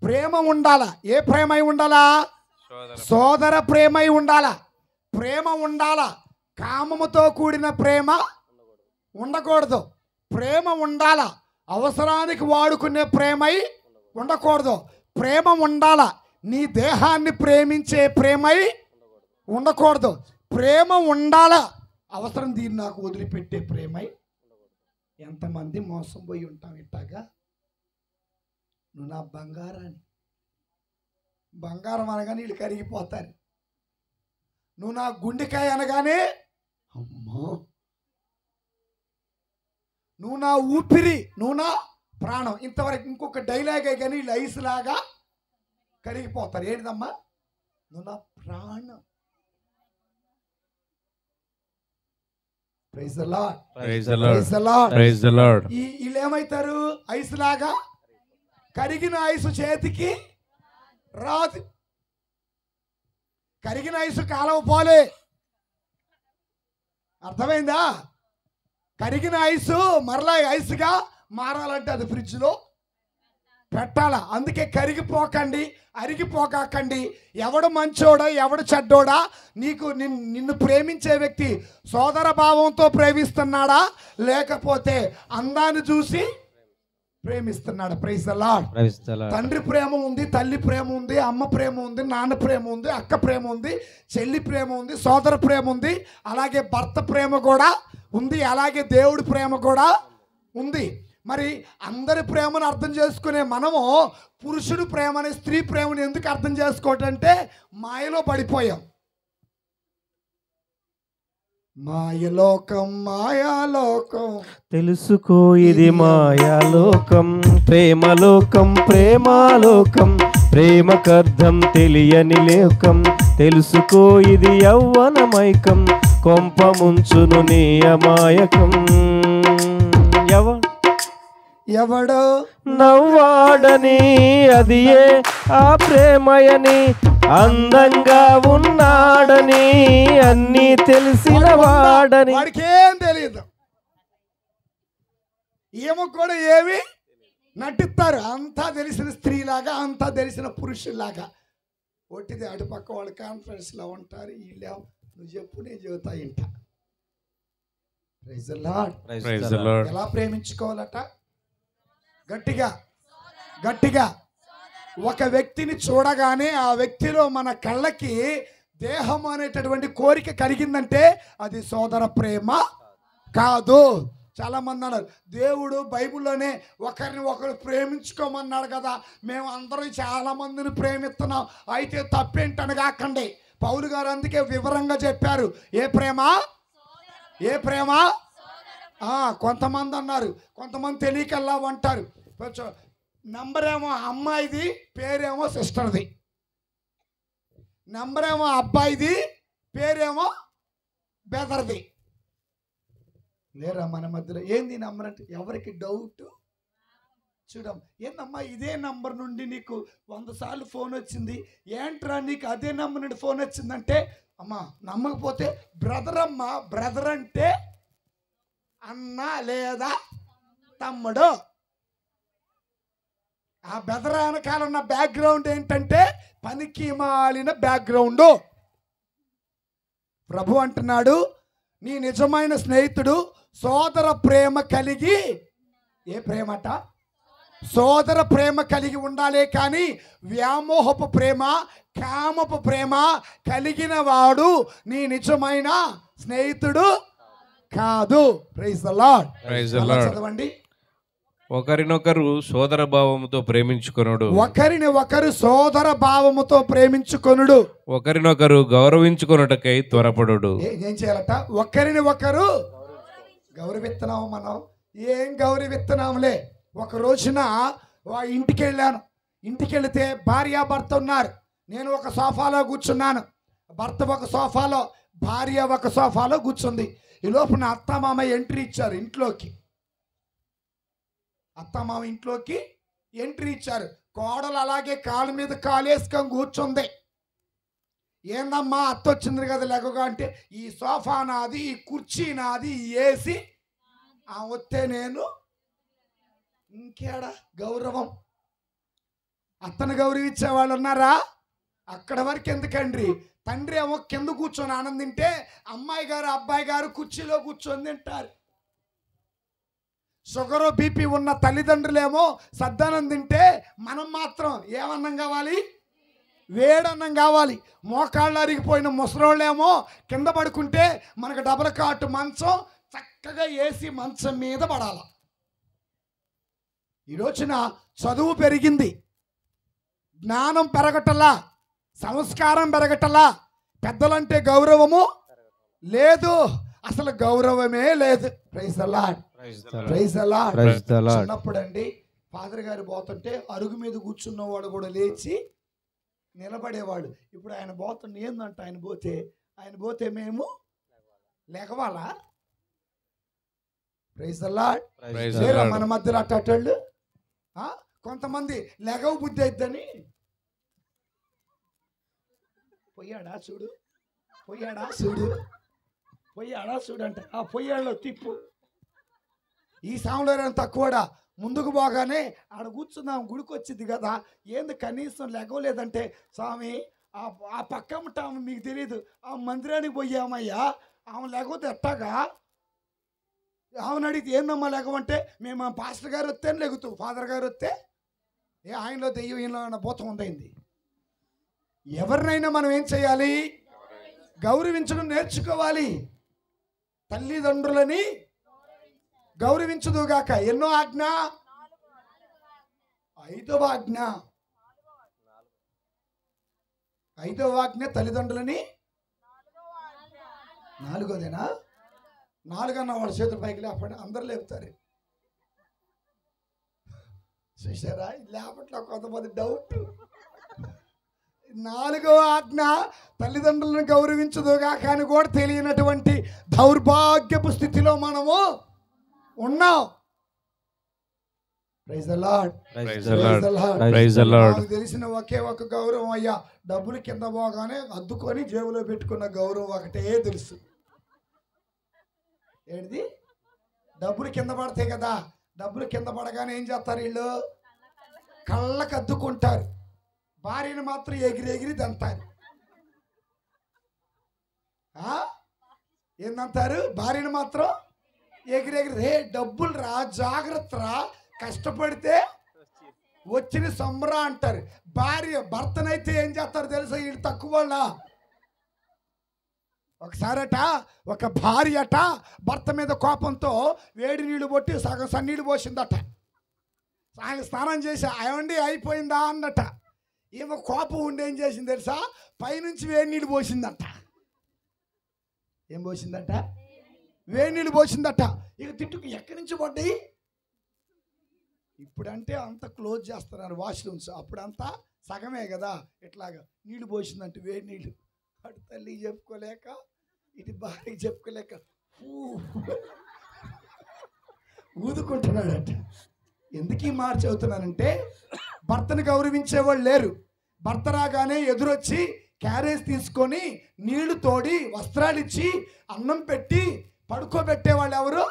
ప్రేమ ఉండాలా. ఏ ప్రేమ ఉండాలా? సోదర ప్రేమ ఉండాలా. ప్రేమ ఉండాలా. కామముతో కూడిన ప్రేమ ఉండకూడదు. ప్రేమ ఉండాలా. అవసరానికి వాడుకునే ప్రేమై ఉండకూడదు. ప్రేమ ఉండాలా. నీ దేహాన్ని ప్రేమించే ప్రేమై ఉండకూడదు. ప్రేమ ఉండాలా. అవసరం దీన్ని నాకు వదిలిపెట్టే ప్రేమై. ఎంతమంది మోసం పోయి ఉంటాం ఇట్టాగా. నువ్వు నా బంగారాన్ని, బంగారం అనగానే వీళ్ళు కరిగిపోతారు. నువ్వు నా గుండెకాయ అనగానే అమ్మో, నువ్వు నా ఊపిరి, నువ్వు నా ప్రాణం. ఇంతవరకు ఇంకొక డైలాగే కానీ వీళ్ళు ఐస్ లాగా కరిగిపోతారు. ఏంటిదమ్మా? నువ్వు నా ప్రాణం. Praise the lord, praise the lord, praise the lord. వీళ్ళు ఏమవుతారు? ఐస్ లాగా. కరిగిన ఐసు చేతికి రాదు. కరిగిన ఐసు కాలవ పోలే. అర్థమైందా? కరిగిన ఐసు మరలా ఐసుగా మారాలంటే అది ఫ్రిడ్జ్లో పెట్టాలా. అందుకే కరిగిపోకండి, అరిగిపోకండి. ఎవడు మంచోడా ఎవడు చెడ్డోడా, నిన్ను ప్రేమించే వ్యక్తి సోదర భావంతో ప్రేమిస్తున్నాడా, లేకపోతే అందాన్ని చూసి ప్రేమిస్తున్నాడు? Praise the lord. తండ్రి ప్రేమ ఉంది, తల్లి ప్రేమ ఉంది, అమ్మ ప్రేమ ఉంది, నాన్న ప్రేమ ఉంది, అక్క ప్రేమ ఉంది, చెల్లి ప్రేమ ఉంది, సోదర ప్రేమ ఉంది, అలాగే భర్త ప్రేమ కూడా ఉంది, అలాగే దేవుడి ప్రేమ కూడా ఉంది. మరి అందరి ప్రేమను అర్థం చేసుకునే మనము పురుషుడు ప్రేమని, స్త్రీ ప్రేమను ఎందుకు అర్థం చేసుకోవటంటే మాయలో పడిపోయాం. మాయలోకం మాయాలోకం తెలుసుకో ఇది మాయాలోకం, ప్రేమలోకం ప్రేమాలోకం, ప్రేమకర్థం తెలియని లోకం. తెలుసుకో ఇది యవ్వనమైకం, కొంప ముంచును నీ అమాయకం. ఎవడో నవ్వాడని అది ఏ ఆ ప్రేమయని, అందంగా ఉన్నాడని అన్నీ తెలిసిన వాడని. వాడికేం తెలియదు. ఏమో కూడా ఏమి నటిస్తారు. అంతా తెలిసిన స్త్రీలాగా, అంతా తెలిసిన పురుషులాగా. ఒట్టిది అటుపక్క వాళ్ళు కాన్ఫరెన్స్లో ఉంటారు. వీళ్ళు నువ్వు చెప్పు, నేను చెబుతా ఇంట. Praise the lord, praise the lord. ఎలా ప్రేమించుకోవాలట? గట్టిగా గట్టిగా. ఒక వ్యక్తిని చూడగానే ఆ వ్యక్తిలో మన కళ్ళకి దేహం అనేటటువంటి కోరిక కలిగిందంటే అది సోదర ప్రేమ కాదు. చాలామంది అన్నారు దేవుడు బైబిల్లోనే ఒకరిని ఒకరు ప్రేమించుకోమన్నాడు కదా, మేము అందరూ చాలామందిని ప్రేమిస్తున్నాం, అయితే తప్పేంటని కాకండి. పౌలు గారు అందుకే వివరంగా చెప్పారు. ఏ ప్రేమ? ఏ ప్రేమ? కొంతమంది అన్నారు, కొంతమంది తెలియకల్లా అంటారు. నంబర్ ఏమో అమ్మాయిది, పేరేమో సిస్టర్ది. నంబర్ ఏమో అబ్బాయిది, పేరేమో బెదర్ది. లేరా మన మధ్యలో? ఏంది నంబర్ అంటే ఎవరికి డౌట్ చూడం. ఏందమ్మా ఇదే నంబర్ నుండి నీకు 100 సార్లు ఫోన్ వచ్చింది, ఏంట్రా నీకు అదే నంబర్ నుండి ఫోన్ వచ్చిందంటే, అమ్మా నమ్మకపోతే బ్రదర్ అమ్మా, బ్రదర్ అంటే అన్న లేదా తమ్ముడు. ఆ బెదర్ వెనకాల ఉన్న బ్యాక్గ్రౌండ్ ఏంటంటే పనికి మాలిన బ్యాక్గ్రౌండ్. ప్రభు అంటున్నాడు, నీ నిజమైన స్నేహితుడు సోదర ప్రేమ కలిగి, ఏ ప్రేమట? సోదర ప్రేమ కలిగి ఉండాలే కానీ వ్యామోహపు ప్రేమ, కామపు ప్రేమ కలిగిన వాడు నీ నిజమైన స్నేహితుడు కాదు. Praise the lord. చదవండి. ఒకరినొకరు సోదర భావముతో ప్రేమించుకొనుడు. ఒకరిని ఒకరు సోదర భావముతో ప్రేమించుకొనుడు. ఒకరినొకరు గౌరవించుకొనుటకై త్వరపడుడు. ఏం చేయాలట? ఒకరిని ఒకరు గౌరవిస్తున్నాము. మనం ఏం గౌరవిస్తున్నాంలే. ఒక రోజున ఇంటికి వెళ్ళాను. ఇంటికి వెళితే భార్యాభర్త ఉన్నారు. నేను ఒక సోఫాలో కూర్చున్నాను, భర్త ఒక సోఫాలో, భార్య ఒక సోఫాలో కూర్చుంది. ఈ లోపు నా అత్తమామ ఎంట్రీ ఇచ్చారు ఇంట్లోకి. అత్తమామ ఇంట్లోకి ఎంట్రీ ఇచ్చారు. కోడలు అలాగే కాలు మీద కాలేసుకొని కూర్చుంది. ఏందమ్మా అత్త వచ్చింది కదా లెగగా అంటే, ఈ సోఫా నాది, ఈ కుర్చీ నాది, ఈ ఏసి వస్తే నేను ఇంకేడా గౌరవం. అత్తను గౌరవించే వాళ్ళు ఉన్నారా? అక్కడ వరకు ఎందుకండి. తండ్రి ఏమో కింద కూర్చొని ఆనందింటే, అమ్మాయి గారు అబ్బాయి గారు కుర్చీలో కూర్చొని తింటారు. షుగరు బీపీ ఉన్న తల్లిదండ్రులేమో సద్దన్నం తింటే, మనం మాత్రం ఏమన్నం కావాలి? వేడన్నం కావాలి. మోకాళ్ళు అరిగిపోయిన ముసలోళ్ళేమో కింద పడుకుంటే మనకు డబల్ కాటు మంచం చక్కగా వేసి మంచం మీద పడాల. ఈ రోజున చదువు పెరిగింది, జ్ఞానం పెరగటలా, సంస్కారం పెరగటలా, పెద్దలంటే గౌరవము లేదు, అసలు గౌరవమే లేదు. Praise the lord. Praise the Lord. చిన్నప్పుడు అండి ఫాదర్ గారు పోతుంటే అరుగు మీద కూర్చున్నవాడు కూడా లేచి నిలబడేవాడు. ఇప్పుడు ఆయన పోతుండే ఏందంట, ఆయన పోతే మేము లెగవాలా? Praise the lord. మన మధ్యలో అట్టళ్ళు కొంతమంది లెగవ బుద్ధి అయిద్దని పొయ్యాడా చూడు, పొయ్యాడా చూడు, పొయ్యాడా చూడు అంటే ఆ పొయ్యాడలో తిప్పు. ఈ సాములో తక్కువడా ముందుకు పోగానే ఆడ కూర్చుందాం, గుడికి వచ్చింది కదా, ఏంది కనీసం లెగవలేదంటే, స్వామి ఆ పక్కమ్మట ఆమె మీకు తెలియదు, ఆ మందిరానికి పోయామయ్యా, ఆమె లెగవద్దు ఎట్టాగా. ఆమెను అడిగితే ఏందమ్మా లెగవంటే, మేము పాస్టర్ గారు వస్తే లెగుతూ, ఫాదర్ గారు వస్తే ఆయనలో దెయ్యం ఈయనలో భూతం ఉందైంది. ఎవరినైనా మనం ఏం చేయాలి? గౌరవించడం నేర్చుకోవాలి. తల్లిదండ్రులని గౌరవించదుగాక. ఎన్నో ఆజ్ఞ? 5వ ఆజ్ఞ. 5వ ఆజ్ఞ తల్లిదండ్రులని. 4వదేనా? 4 అన్న వాడు చేతుల పైకి లేపండి, అందరు లేపుతారు. చూసారా లేపట్లో కొంతమంది డౌట్. 4వ ఆజ్ఞ తల్లిదండ్రులను గౌరవించదుగాక అని కూడా తెలియనటువంటి దౌర్భాగ్యపు స్థితిలో మనము ఉన్నాం. Praise the Lord. నాకు తెలిసిన ఒకే ఒక గౌరవం అయ్యా, డబ్బులు కింద పోగానే అద్దుకొని జేబులో పెట్టుకున్న గౌరవం ఒకటే తెలుసు. ఏంటిది? డబ్బులు కింద పడతాయి కదా, డబ్బులు కింద పడగానే ఏం చేస్తారు వీళ్ళు? కళ్ళకు అద్దుకుంటారు. భార్యను మాత్రం ఎగిరి దంతారు. ఏందంటారు? భార్యను మాత్రం ఎగిరి హే డబ్బులు రా, జాగ్రత్త రా, కష్టపడితే వచ్చిన సొమ్మరా అంటారు. భర్తనైతే ఏం చేస్తారు తెలుసా? వీళ్ళు తక్కువ వాళ్ళ ఒకసారట ఒక భార్య అట భర్త మీద కోపంతో వేడి నీళ్లు కొట్టి సగం సన్నీళ్ళు పోసిందట. ఆయన స్నానం చేసి ఏమండి అయిపోయిందా అన్నట. ఏమో కోపం ఉండి ఏం చేసింది తెలుసా, పైనుంచి వేడి నీళ్ళు పోసిందట. ఏం పోసిందట? వేడి నీళ్ళు పోసిందట. ఇక తిట్టుకు ఎక్కడి నుంచి పడ్డాయి? ఇప్పుడంటే అంత క్లోజ్ చేస్తున్నారు వాష్రూమ్స్, అప్పుడంతా సగమే కదా. ఇట్లాగా నీళ్ళు పోసిందంటే వేడి నీళ్ళు. అటు తల్లి చెప్పుకోలేక ఇటు భార్యకి చెప్పుకోలేక ఊదుకుంటున్నాడట. ఎందుకు ఈ మాట చెబుతున్నానంటే, భర్తను గౌరవించేవాళ్ళు లేరు. భర్త రాగానే ఎదురొచ్చి క్యారేజ్ తీసుకొని నీళ్లు తోడి వస్త్రాలు ఇచ్చి అన్నం పెట్టి పడుకోబెట్టేవాళ్ళు ఎవరు?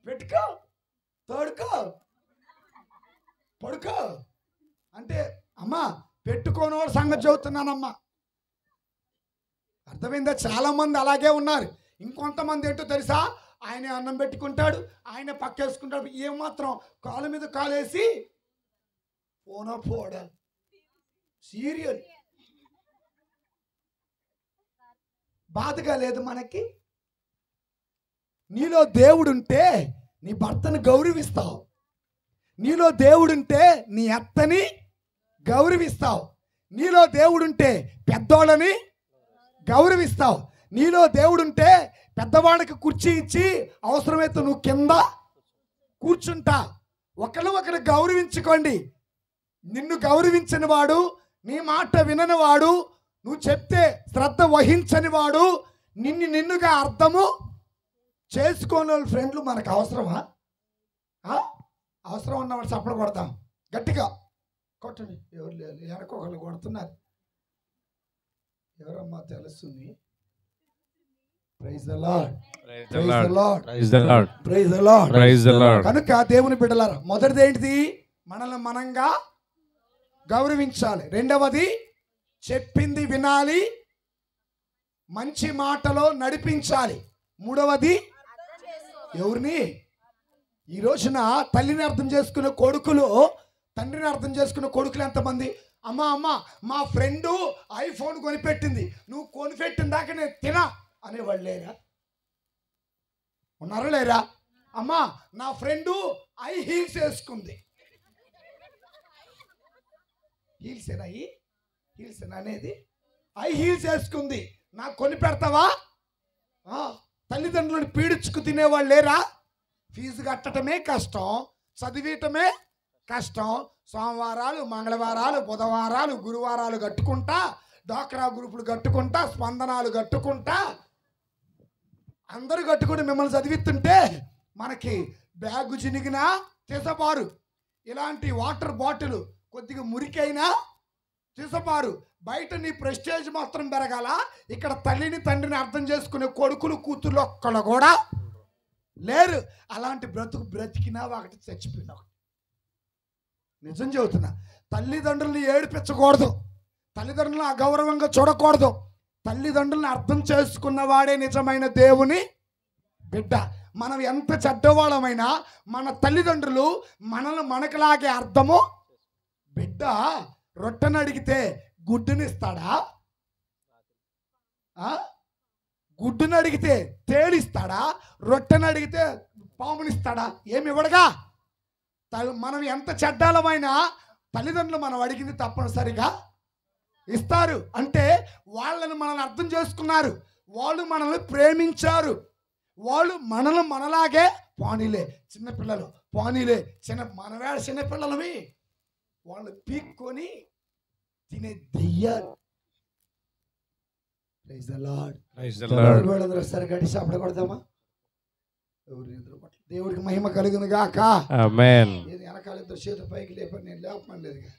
పెట్టుకో, తోడుకో, పడుకో అంటే అమ్మా పెట్టుకోని వాళ్ళ సంగతి చెబుతున్నానమ్మా. అర్థమైందా? చాలామంది అలాగే ఉన్నారు. ఇంకొంతమంది ఏంటో తెలుసా, ఆయన అన్నం పెట్టుకుంటాడు, ఆయన పక్కేసుకుంటాడు, ఏమాత్రం కాలు మీద కాలేసి పోనా పోడా సీరియల్. బాధగా లేదు మనకి? నీలో దేవుడుంటే నీ భర్తను గౌరవిస్తావు, నీలో దేవుడుంటే నీ అత్తని గౌరవిస్తావు, నీలో దేవుడుంటే పెద్దోళ్ళని గౌరవిస్తావు, నీలో దేవుడుంటే పెద్దవాడికి కుర్చీ ఇచ్చి అవసరమైతే నువ్వు కింద కూర్చుంటా. ఒకరు గౌరవించుకోండి. నిన్ను గౌరవించని వాడు, నీ మాట వినని వాడు, నువ్వు చెప్తే శ్రద్ధ వహించని వాడు, నిన్నుగా అర్థము చేసుకోని వాళ్ళ ఫ్రెండ్లు మనకు అవసరమా? అవసరం ఉన్నవాడు చప్పలు కొడతాం, గట్టిగా కొట్టండి. ఎవరు లేదు, వెనకొకళ్ళు కొడుతున్నారు. ఎవరమ్మా తెలుస్తుంది? Praise the lord, praise the lord, praise the lord, praise the lord, praise the lord. కనుక దేవుని బిడ్డలారా, మొదటిది ఏంటిది? మనల్ని మనంగా గౌరవించాలి. రెండవది చెప్పింది వినాలి, మంచి మాటలో నడిపించాలి. మూడవది ఎవరిని? ఈ రోజున తల్లిని అర్థం చేసుకునే కొడుకులు, తండ్రిని అర్థం చేసుకునే కొడుకులు ఎంతమంది? అమ్మా అమ్మ మా ఫ్రెండు ఐఫోన్ కొనిపెట్టింది, నువ్వు కొనిపెట్టిన దాకా నేను తినా అనేవాళ్ళు లేరా? ఉన్నారా లేరా? అమ్మా నా ఫ్రెండు ఐ హీల్స్ వేసుకుంది, హీల్స్ అనేది ఐ హీల్స్ వేసుకుంది, నాకు కొని పెడతావా? తల్లిదండ్రులను పీడించుకు తినేవాళ్ళు లేరా? ఫీజు కట్టడమే కష్టం, చదివేయటమే కష్టం. సోమవారాలు, మంగళవారాలు, బుధవారాలు, గురువారాలు కట్టుకుంటా, డాక్రా గ్రూపులు కట్టుకుంటా, స్పందనాలు కట్టుకుంటా, అందరూ కట్టుకుని మిమ్మల్ని చదివిస్తుంటే మనకి బ్యాగు చినిగినా తీసపారు, ఇలాంటి వాటర్ బాటిల్ కొద్దిగా మురికైనా తీసపారు. బయట నీ ప్రెస్టేజ్ మాత్రం పెరగాల, ఇక్కడ తల్లిని తండ్రిని అర్థం చేసుకునే కొడుకులు కూతుర్లు ఒక్కళ్ళు కూడా లేరు. అలాంటి బ్రతికినా ఒకటి చచ్చిపోయినా. నిజం చెబుతున్నా, తల్లిదండ్రులను ఏడిపించకూడదు, తల్లిదండ్రులను అగౌరవంగా చూడకూడదు. తల్లిదండ్రులను అర్థం చేసుకున్నవాడే నిజమైన దేవుని బిడ్డ. మనం ఎంత చెడ్డవాళ్ళమైనా మన తల్లిదండ్రులు మనల్ని మనకులాగే అర్థము. బిడ్డ రొట్టెని అడిగితే గుడ్డునిస్తాడా? గుడ్డుని అడిగితే తేలిస్తాడా? రొట్టెని అడిగితే పామునిస్తాడా? ఏమి ఇవ్వడుగా. మనం ఎంత చెడ్డాలమైనా తల్లిదండ్రులు మనం అడిగింది తప్పనిసరిగా ఇస్తారు. అంటే వాళ్ళని మనల్ని అర్థం చేసుకున్నారు, వాళ్ళు మనల్ని ప్రేమించారు, వాళ్ళు మనల్ని మనలాగే పానీలే చిన్నపిల్లలు, పానీలే మనవేళ చిన్నపిల్లలవి వాళ్ళు పీక్కొని తినే దెయ్యాలు. Praise the lord, praise the Lord. వాళ్ళందరూ సరిగా సాపడ కొడదామా? దేవుడికి మహిమ కలుగును గాక. ఆమేన్. ఏది వెనకాల ఇద్దరు చేతులు పైకి లేపని నేను లేపమని లేదుగా,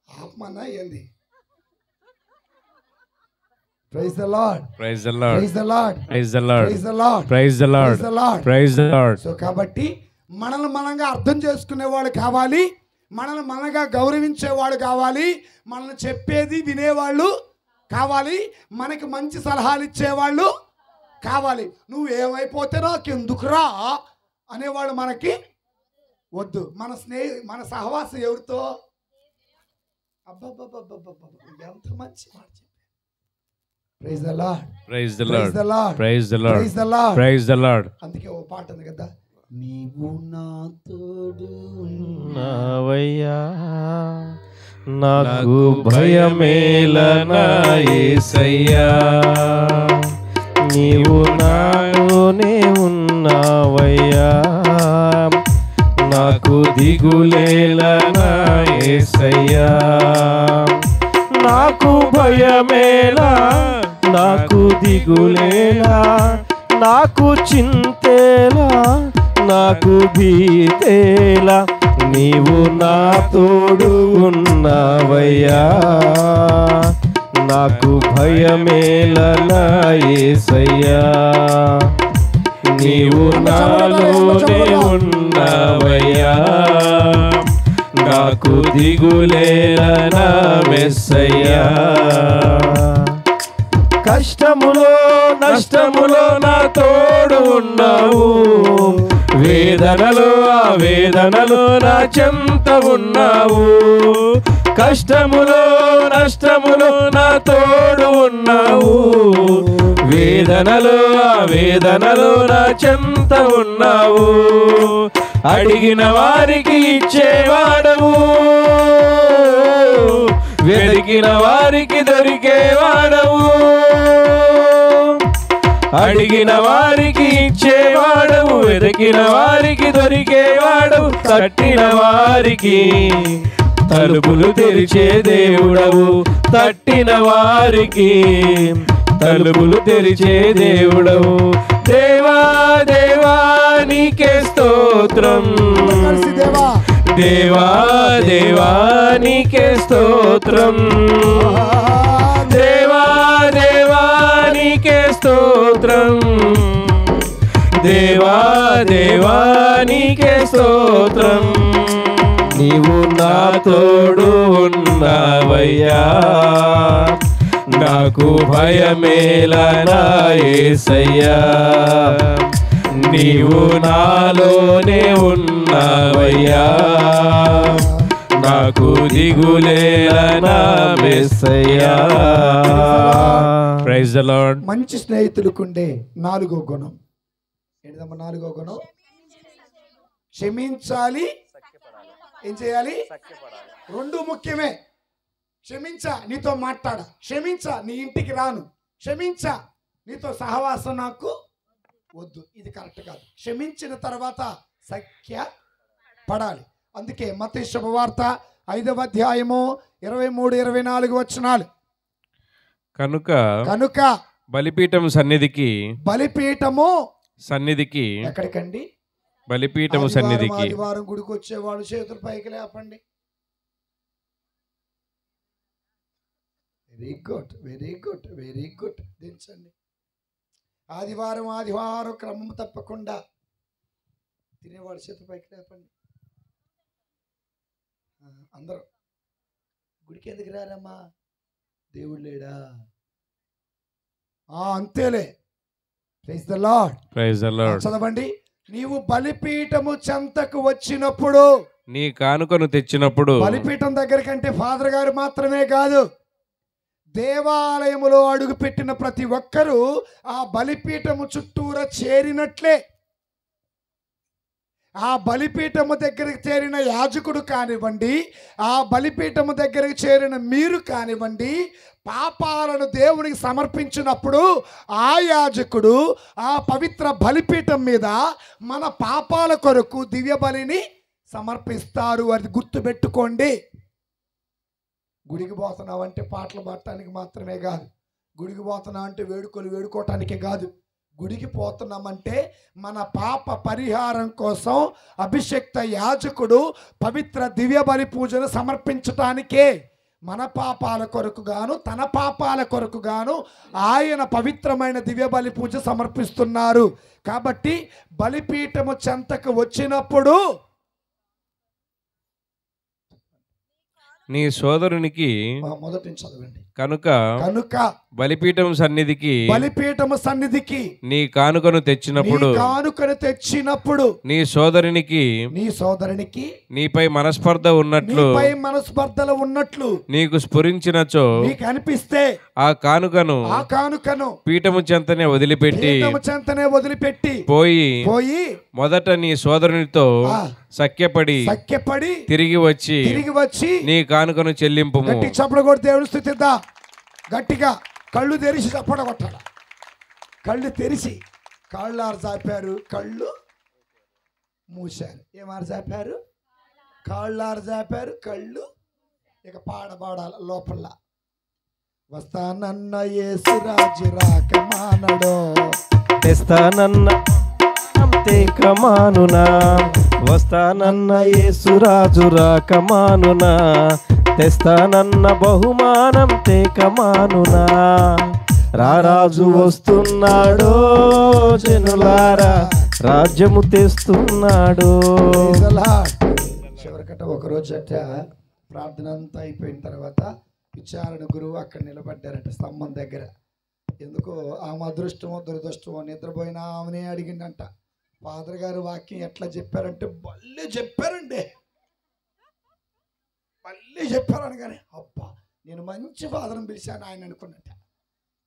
ఆపమన్నా ఏంది? Praise the lord, praise the lord, praise the lord, praise the lord, praise the lord, praise the lord, praise the Lord. So కాబట్టి మనల్ని మనంగా అర్థం చేసుకునేవాళ్ళు కావాలి, మనల్ని మనగా గౌరవించేవాడు కావాలి, మనల్ని చెప్పేది వినేవాళ్ళు కావాలి, మనకి మంచి సలహాలు ఇచ్చేవాళ్ళు కావాలి. నువ్వు ఏమైపోతే నాకెందుకురా అనేవాళ్ళు మనకి వద్దు. మన సహవాసం ఎవరితో? అబ్బబ్బబ్బబ్బబ్బ ఎంత మంచి మాట చెప్పారు. Praise the lord, praise the praise Lord, the lord, praise the lord, praise the lord, praise the Lord. అందుకే ఓ పాట ఉంది కదా, నీవు నా తోడు ఉన్నావయ్యా, నాకు భయమేలనా యేసయ్యా, నీవు నాలోనే ఉన్నావయ్యా, నాకు దిగులేలనా యేసయ్యా, నాకు భయమేలా, నాకు దిగులేలా, నాకు చింతేలా, నాకు భీతేలా, నీవు నా తోడు ఉన్నావయ్యా, నాకు భయమేలనా యేసయ్యా, నీవు నాలోనే ఉన్నావయ్యా, నాకు దిగులేలనా మెస్సయ్యా. కష్టములో నష్టములో నా తోడు ఉన్నావు, వేదనలో ఆ వేదనలో నా చెంత ఉన్నావు, కష్టములో నష్టములో నా తోడు ఉన్నావు, వేదనలో ఆ వేదనలో నా చెంత ఉన్నావు, అడిగిన వారికి ఇచ్చేవాడవు, వెతికిన వారికి దొరికేవాడవు, అడిగిన వారికి ఇచ్చేవాడవు, వెతికిన వారికి దొరికేవాడవు, తట్టిన వారికి తలుపులు తెరిచే దేవుడవు, తట్టిన వారికి తలుపులు తెరిచే దేవుడవు. దేవా దేవా నీకే స్తోత్రం, దేవా దేవా నీకే స్తోత్రం, దేవా దేవా నీకే స్తోత్రం, దేవా దేవా నీకే స్తోత్రం, నీవు నా తోడు ఉన్నావయ్యా, నాకు భయమేలనా యేసయ్యా, నీవు నాలోనే ఉన్నావయ్యా, నాకు దిగులేలనా మెస్సయ్యా. Praise the Lord. మంచి స్నేహితులకుండే 4వ గుణం ఏంటమ్మా? 4వ గుణం క్షమించాలి. ఏం చేయాలి? 2 ముఖ్యమే. క్షమించా, నీతో మాట్లాడ, క్షమించా, నీ ఇంటికి రాను, క్షమించా, నీతో సహవాసం నాకు వద్దు, ఇది కరెక్ట్ కాదు. క్షమించిన తర్వాత సఖ్య పడాలి. అందుకే మత్తయి శుభవార్త 5వ అధ్యాయము 23-24 వచనాలు. కనుక బలిపీఠం బలిపీఠము సన్నిధికి ఎక్కడికండి? బలిపీఠము సన్నిధికి. ఆదివారం గుడికి వచ్చేవాళ్ళు చేతులు పైకి లేపండి. Very good, very good, very good. దించండి. ఆదివారం క్రమం తప్పకుండా తినేవాడు చేతులు పైకి లేపండి. అందరూ గుడికి ఎందుకు రారమ్మా? దేవుడు లేడా? అంతేలే. Praise the lord, praise the Lord. చదవండి. నీవు బలిపీఠము చెంతకు వచ్చినప్పుడు, నీ కానుకను తెచ్చినప్పుడు, బలిపీఠం దగ్గర కంటే ఫాదర్ గారు మాత్రమే కాదు, దేవాలయములో అడుగు పెట్టిన ప్రతి ఒక్కరూ ఆ బలిపీఠము చుట్టూరా చేరినట్లే. ఆ బలిపీఠము దగ్గరికి చేరిన యాజకుడు కానివ్వండి, ఆ బలిపీఠము దగ్గరికి చేరిన మీరు కానివ్వండి, పాపాలను దేవునికి సమర్పించినప్పుడు ఆ యాజకుడు ఆ పవిత్ర బలిపీఠం మీద మన పాపాల కొరకు దివ్య బలిని సమర్పిస్తారు. అది గుర్తుపెట్టుకోండి. గుడికి పోతున్నావంటే పాటలు పాడటానికి మాత్రమే కాదు, గుడికి పోతున్నావు అంటే వేడుకోవటానికే కాదు, గుడికి పోతున్నామంటే మన పాప పరిహారం కోసం అభిషక్త యాజకుడు పవిత్ర దివ్య బలి పూజను సమర్పించటానికే. మన పాపాల కొరకు గాను తన పాపాల కొరకు గాను ఆయన పవిత్రమైన దివ్య బలి పూజ సమర్పిస్తున్నారు. కాబట్టి బలిపీఠము చెంతకు వచ్చినప్పుడు నీ సోదరునికి మొదటి నుంచి చదవండి. కనుక బలిపీఠం సన్నిధికి నీ కానుకను తెచ్చినప్పుడు నీ సోదరునికి నీపై మనస్పర్ధలు ఉన్నట్లు నీకు స్ఫురించినచో నీకు అనిపిస్తే ఆ కానుకను పీఠము చెంతనే వదిలిపెట్టి పోయి మొదట నీ సోదరునితో సఖ్యపడి తిరిగి వచ్చి నీ కానుకను చెల్లింపు. చప్పుడు కూడా దేవుని స్తుతిద్దాం గట్టిగా. కళ్ళు తెరిచి చప్పడ కొట్టాడు. కళ్ళు తెరిచి కాళ్ళు ఆరు చాపారు, కళ్ళు మూశారు. ఏమారు చాపారు? కాళ్ళు ఆరు చాపారు, కళ్ళు ఇక పాడబాడాల లోపల. వస్తానన్న యేసురాజు రాకమానడో, తెస్తానన్న కమానునా, వస్తానన్న యేసురాజు రాకమానునా, తెస్తానన్న బహుమానం తేకమానునా. రారాజు వస్తున్నాడో జనులారా, రాజ్యము తెస్తున్నాడు. చివరికట ఒకరోజు అట్ట ప్రార్థన అంతా అయిపోయిన తర్వాత విచారణ గురువు అక్కడ నిలబడ్డారట స్తంభం దగ్గర. ఎందుకో ఆమె అదృష్టమో దురదృష్టమో నిద్రపోయినా ఆమెనే అడిగిందంట. ఫాదర్ గారు వాక్యం ఎట్లా చెప్పారంటే భలే చెప్పారండి, మళ్ళీ చెప్పారు అనగానే అబ్బా నేను మంచి ఫాదర్ని పిలిచాను ఆయన అనుకున్నట్ట.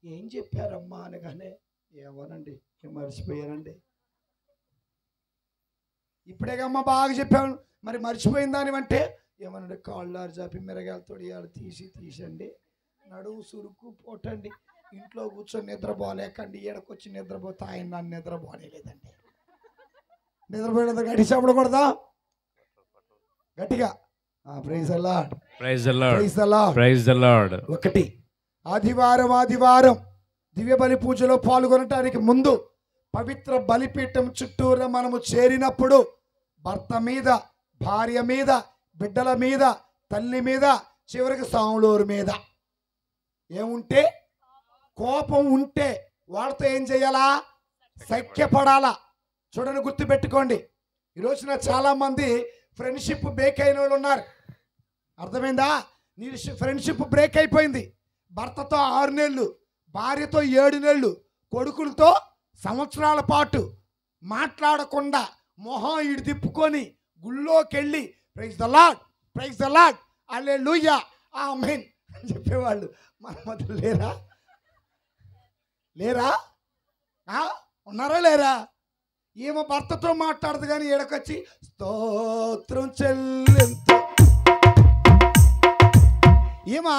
ఏం చెప్పారమ్మా అనగానే ఏమోనండి మర్చిపోయానండి. ఇప్పుడేగమ్మా బాగా చెప్పాను, మరి మర్చిపోయిన దానివంటే ఏమనండి కాళ్ళారు చాపి మిరగాయలతో ఇవాళ తీసండి, నడువు సురుకు పోటండి, ఇంట్లో కూర్చొని నిద్రపోలేకండి, ఈడకొచ్చి నిద్రపోతే ఆయన నన్ను నిద్రపోలేదండి. నిద్రపోయేది గట్టి చెప్పకూడదా గట్టిగా? Praise the lord, praise the lord, praise the lord, praise the Lord. ఒకటి ఆదివారం దివ్య బలి పూజలో పాల్గొనటానికి ముందు పవిత్ర బలిపీఠం చుట్టూరా మనము చేరినప్పుడు భర్త మీద, భార్య మీద, బిడ్డల మీద, తల్లి మీద, చివరికి సాములూరు మీద ఏముంటే కోపం ఉంటే వాళ్ళతో ఏం చేయాలా? సఖ్యపడాలా. చూడండి, గుర్తుపెట్టుకోండి. ఈరోజున చాలామంది ఫ్రెండ్షిప్ బ్రేక్ అయిన వాళ్ళు ఉన్నారు. అర్థమైందా? నీ ఫ్రెండ్షిప్ బ్రేక్ అయిపోయింది. భర్తతో 6 నెలలు, భార్యతో 7 నెలలు, కొడుకులతో సంవత్సరాల పాటు మాట్లాడకుండా మొహం ఇటు తిప్పుకొని గుళ్ళోకి వెళ్ళి praise the lord, praise the Lord, హల్లెలూయా, ఆమేన్ అని చెప్పేవాళ్ళు మన మధ్య లేరా? ఉన్నారా లేరా? ఏమో భర్తతో మాట్లాడదు కానీ ఎడకొచ్చి స్తోత్రం చెల్లించు. ఏమో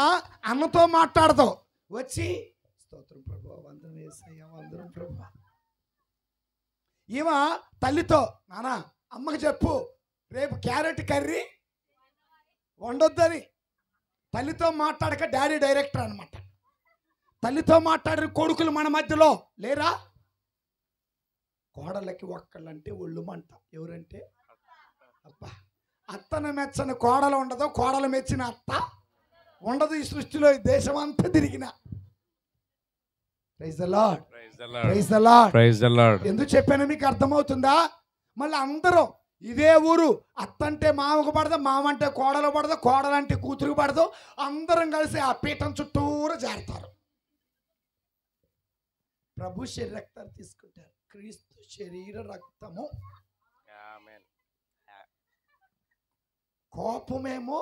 అన్నతో మాట్లాడతావు, వచ్చి స్తోత్రం ప్రభు, వందనం యేసయ్యా, వందనం ప్రభు. ఏమో తల్లితో నానా అమ్మకి చెప్పు రేపు క్యారెట్ కర్రీ వండొద్దని. తల్లితో మాట్లాడక డాడీ డైరెక్టర్ అనమాట. తల్లితో మాట్లాడిన కొడుకులు మన మధ్యలో లేరా? కోడలకి ఒక్కళ్ళంటే ఒళ్ళు మంట. ఎవరంటే అబ్బా, అత్తను మెచ్చని కోడలు ఉండదు, కోడలు మెచ్చిన అత్త ఉండదు ఈ సృష్టిలో. ఈ దేశం అంతా తిరిగిన. Praise the lord, praise the lord, praise the Lord. ఎందుకు చెప్పాను మీకు అర్థమవుతుందా? మళ్ళీ అందరం ఇదే ఊరు, అత్తంటే మామకు పడదు, మామంటే కోడలు పడదు, కోడలంటే కూతురుకు పడదు. అందరం కలిసి ఆ పీఠం చుట్టూరు చేరతారు. ప్రభు శరీర రక్తాలు తీసుకుంటారు. క్రీస్తు శరీర రక్తము. కోపమేమో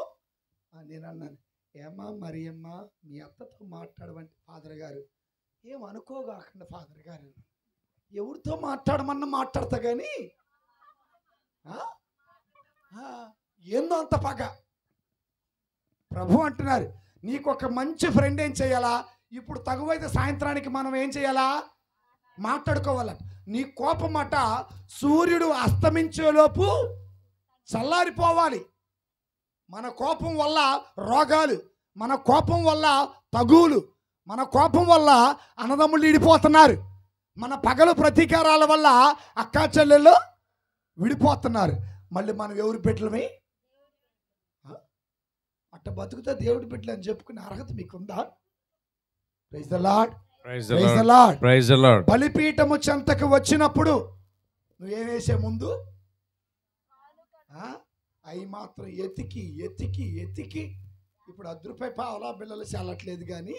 నేను అన్నాను, ఏమా మరి అమ్మా మీ అత్తతో మాట్లాడమంటే ఫాదర్ గారు ఏమనుకోగాకండి ఫాదర్ గారు, ఎవరితో మాట్లాడమన్నా మాట్లాడతా కానీ ఏందో అంత పగ. ప్రభు అంటున్నారు నీకు ఒక మంచి ఫ్రెండ్ ఏం చేయాలా? ఇప్పుడు తగువైతే సాయంత్రానికి మనం ఏం చేయాలా? మాట్లాడుకోవాలంట. నీ కోపం అట సూర్యుడు అస్తమించేలోపు చల్లారిపోవాలి. మన కోపం వల్ల రోగాలు, మన కోపం వల్ల తగువులు, మన కోపం వల్ల అన్నదమ్ముళ్ళు విడిపోతున్నారు, మన పగలు ప్రతీకారాల వల్ల అక్కా చెల్లెళ్ళు విడిపోతున్నారు. మళ్ళీ మనం ఎవరి బిడ్డలమే? అట్ట బతుకుతా దేవుడి బిడ్డలు అని చెప్పుకునే అర్హత మీకుందా? Praise the lord, praise the lord, praise the Lord. బలిపీఠము చెంతకు వచ్చినప్పుడు నువ్వేం వేసే ముందు అవి మాత్రం ఎతికి ఎతికి ఎతికి ఇప్పుడు 10 రూపాయల పావలా బిళ్ళలు చల్లట్లేదు కానీ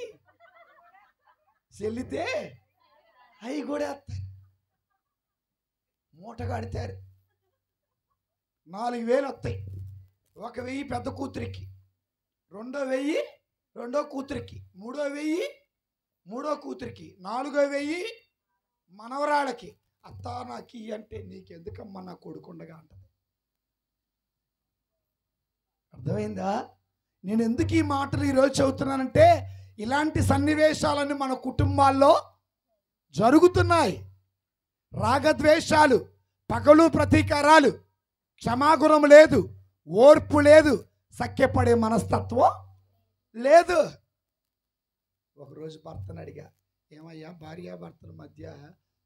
చెల్లితే అవి కూడా వేస్తారు. మూట కడతారు. 4,000 వస్తాయి. 1,000 పెద్ద కూతురికి, 2,000 రెండో కూతురికి, 3,000 మూడో కూతురికి, 4,000 మనవరాళ్ళకి. అత్త నాకు అంటే నీకెందుకమ్మా నా కొడుకుండగా అంటది. అర్థమైందా? నేను ఎందుకు ఈ మాటలు ఈరోజు చదువుతున్నానంటే ఇలాంటి సన్నివేశాలన్నీ మన కుటుంబాల్లో జరుగుతున్నాయి. రాగద్వేషాలు, పగలు ప్రతీకారాలు, క్షమాగుణం లేదు, ఓర్పు లేదు, సఖ్యపడే మనస్తత్వం లేదు. ఒకరోజు భర్తను అడిగా, ఏమయ్యా భార్యాభర్తల మధ్య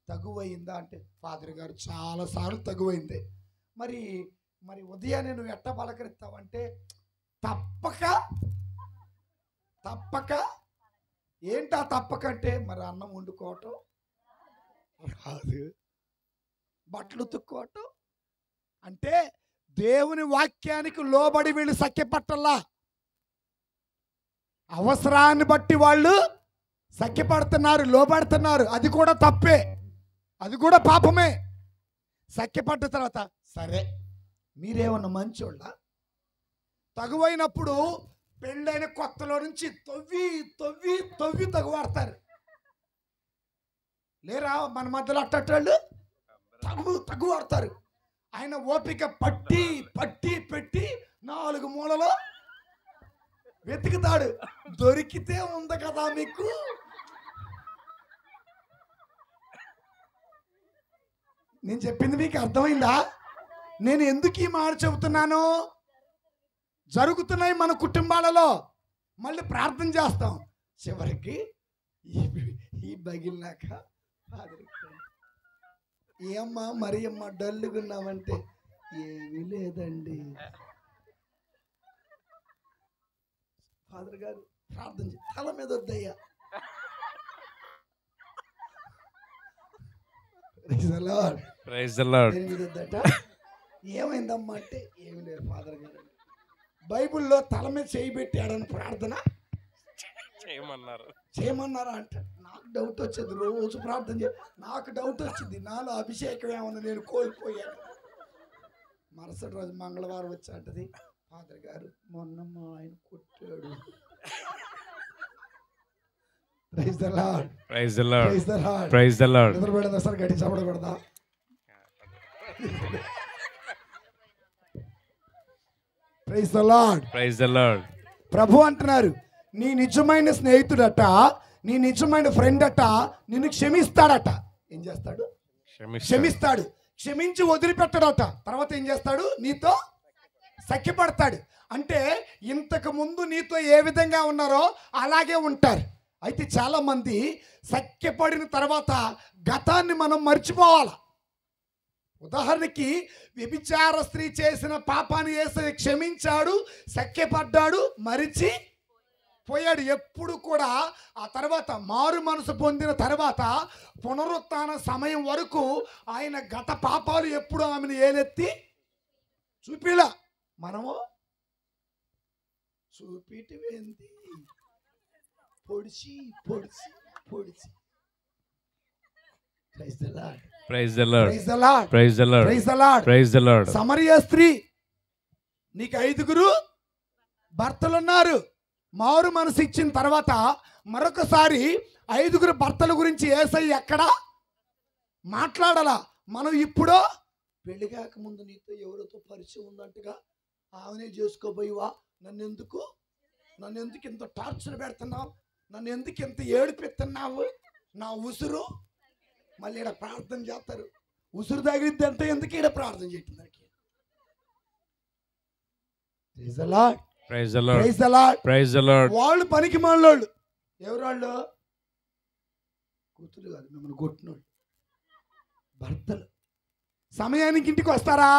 తగువైందా అంటే, ఫాదర్ గారు చాలాసార్లు తగువైంది. మరి మరి ఉదయాన్నే నువ్వు ఎట్ట పలకరిస్తావంటే, తప్పక ఏంటా తప్పకంటే, మరి అన్నం వండుకోవటం రాదు, బట్టలు ఉతుక్కోవటం. అంటే దేవుని వాక్యానికి లోబడి వీళ్ళు సఖ్యపట్టల్లా. అవసరాన్ని బట్టి వాళ్ళు సఖ్యపడుతున్నారు, లోబడుతున్నారు. అది కూడా తప్పే, అది కూడా పాపమే. సఖ్యపడ్డ తర్వాత సరే మీరేమన్నా మంచోళ్ళ? తగువైనప్పుడు పెళ్ళైన కొత్తలో నుంచి తవ్వి తవ్వి తవ్వి తగువాడతారు లేరా? మన మధ్యలో అట్టేళ్ళు తగువాడతారు. ఆయన ఓపిక పట్టి పట్టి పెట్టి 4 మూలలో వెతుకుతాడు. దొరికితే ఉంది కదా మీకు. నేను చెప్పింది మీకు అర్థమైందా? నేను ఎందుకు ఈ మాట చెబుతున్నాను? జరుగుతున్నాయి మన కుటుంబాలలో. మళ్ళీ ప్రార్థన చేస్తాం. చివరికి ఈ బగిలినాక ఏమ్మా మరి అమ్మ డల్లుగున్నామంటే, ఏమీ లేదండి ఫాదర్ గారు ప్రార్థన తల మీద వద్దయ్యా. ఏమైందమ్మా అంటే, ఏమి లేదు ఫాదర్ గారు. బైబిల్లో తల మీద చేయి పెట్టాడని ప్రార్థన చేయమన్నారా అంట. నాకు డౌట్ వచ్చేది, రోజు ప్రార్థన నాకు డౌట్ వచ్చింది, నాలో అభిషేకం ఏమన్నా నేను కోల్పోయాను. మరుసటి రోజు మంగళవారం వచ్చి అంటది, ఫాదర్ గారు మొన్న మా ఆయన కొట్టాడు. Praise the lord, praise the lord, praise the lord, praise the Lord. నిద్రపోయేదా సార్? గట్టి చపడకూడదా? Praise the lord, praise the Lord. ప్రభు అంటున్నారు, నీ నిజమైన స్నేహితుడట, నీ నిజమైన ఫ్రెండ్ అట నిన్ను క్షమిస్తాడట. ఏం చేస్తాడు? క్షమిస్తాడు. క్షమించి వదిలిపెట్టడట. తర్వాత ఏం చేస్తాడు? నీతో సఖ్యపడతాడు. అంటే ఇంతకు ముందు నీతో ఏ విధంగా ఉన్నారో అలాగే ఉంటారు. అయితే చాలా మంది సఖ్యపడిన తర్వాత గతాన్ని మనం మర్చిపోవాలి. ఉదాహరణకి వ్యభిచార స్త్రీ చేసిన పాపాన్ని యేసయ్య క్షమించాడు, సఖ్యపడ్డాడు, మరిచి పోయాడు. ఎప్పుడు కూడా ఆ తర్వాత మారు మనసు పొందిన తర్వాత పునరుత్థాన సమయం వరకు ఆయన గత పాపాలు ఎప్పుడు ఆమెను ఏలెత్తి చూపిలా. మనము చూపిటివేంది, పొడిచి పొడిచి పొడిచి. Praise the lord, praise the lord, praise the lord, praise the lord, praise the lord, praise the Lord. సమరయ స్త్రీ, నీకు 5 భర్తలున్నారు. మారు మనసు ఇచ్చిన తర్వాత మరొకసారి 5 భర్తల గురించి యేసయ్య ఎక్కడ మాట్లాడాలా? మనం ఇప్పుడు పెళ్లి కాకముందు నీతో ఎవరితో పరిచయం ఉందంటగా ఆమెనే చేసుకోబోయివా? నన్ను ఎందుకు ఇంత టార్చర్ పెడుతున్నావు? నన్ను ఎందుకు ఇంత ఏడిపిస్తున్నావు? నా ఉసురు. మళ్ళీ ఇక్కడ ప్రార్థన చేస్తారు. ఉసురు తగిలిద్ది అంటే ఎందుకు ఇక్కడ ప్రార్థన చేయటం? Praise the lord, praise the lord, praise the lord, praise the Lord. వాళ్ళు పనికి మాలోళ్ళు. ఎవరు వాళ్ళు? కూతురు కాదు, మిమ్మల్ని కొట్టినోళ్ళు భర్తలు. సమయానికి ఇంటికి వస్తారా?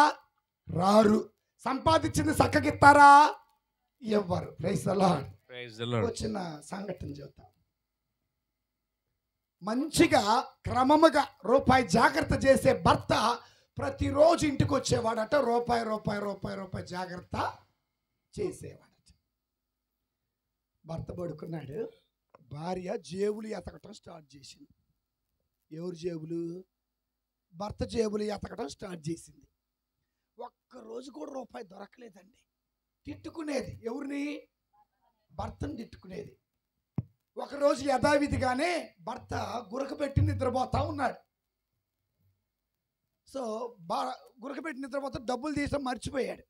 రారు. సంపాదించింది చక్కగిస్తారా? ఇవ్వరు. Praise the lord, praise the Lord. వచ్చిన సంఘటన చెప్తా. మంచిగా క్రమముగా రూపాయి జాగ్రత్త చేసే భర్త ప్రతిరోజు ఇంటికి వచ్చేవాడట. రూపాయి రూపాయి రూపాయి రూపాయి జాగ్రత్త చేసేవాడట. భర్త పడుకున్నాడు, భార్య జేబులు ఎతకటం స్టార్ట్ చేసింది. ఎవరు జేబులు? భర్త జేబులు ఎతకటం స్టార్ట్ చేసింది. ఒక్కరోజు కూడా రూపాయి దొరకలేదండి. తిట్టుకునేది ఎవరిని? భర్తను తిట్టుకునేది. ఒకరోజు యథావిధిగానే భర్త గురకపెట్టి నిద్రపోతా ఉన్నాడు. సో గురకపెట్టి నిద్రపోతా డబ్బులు తీసాం మర్చిపోయాడు.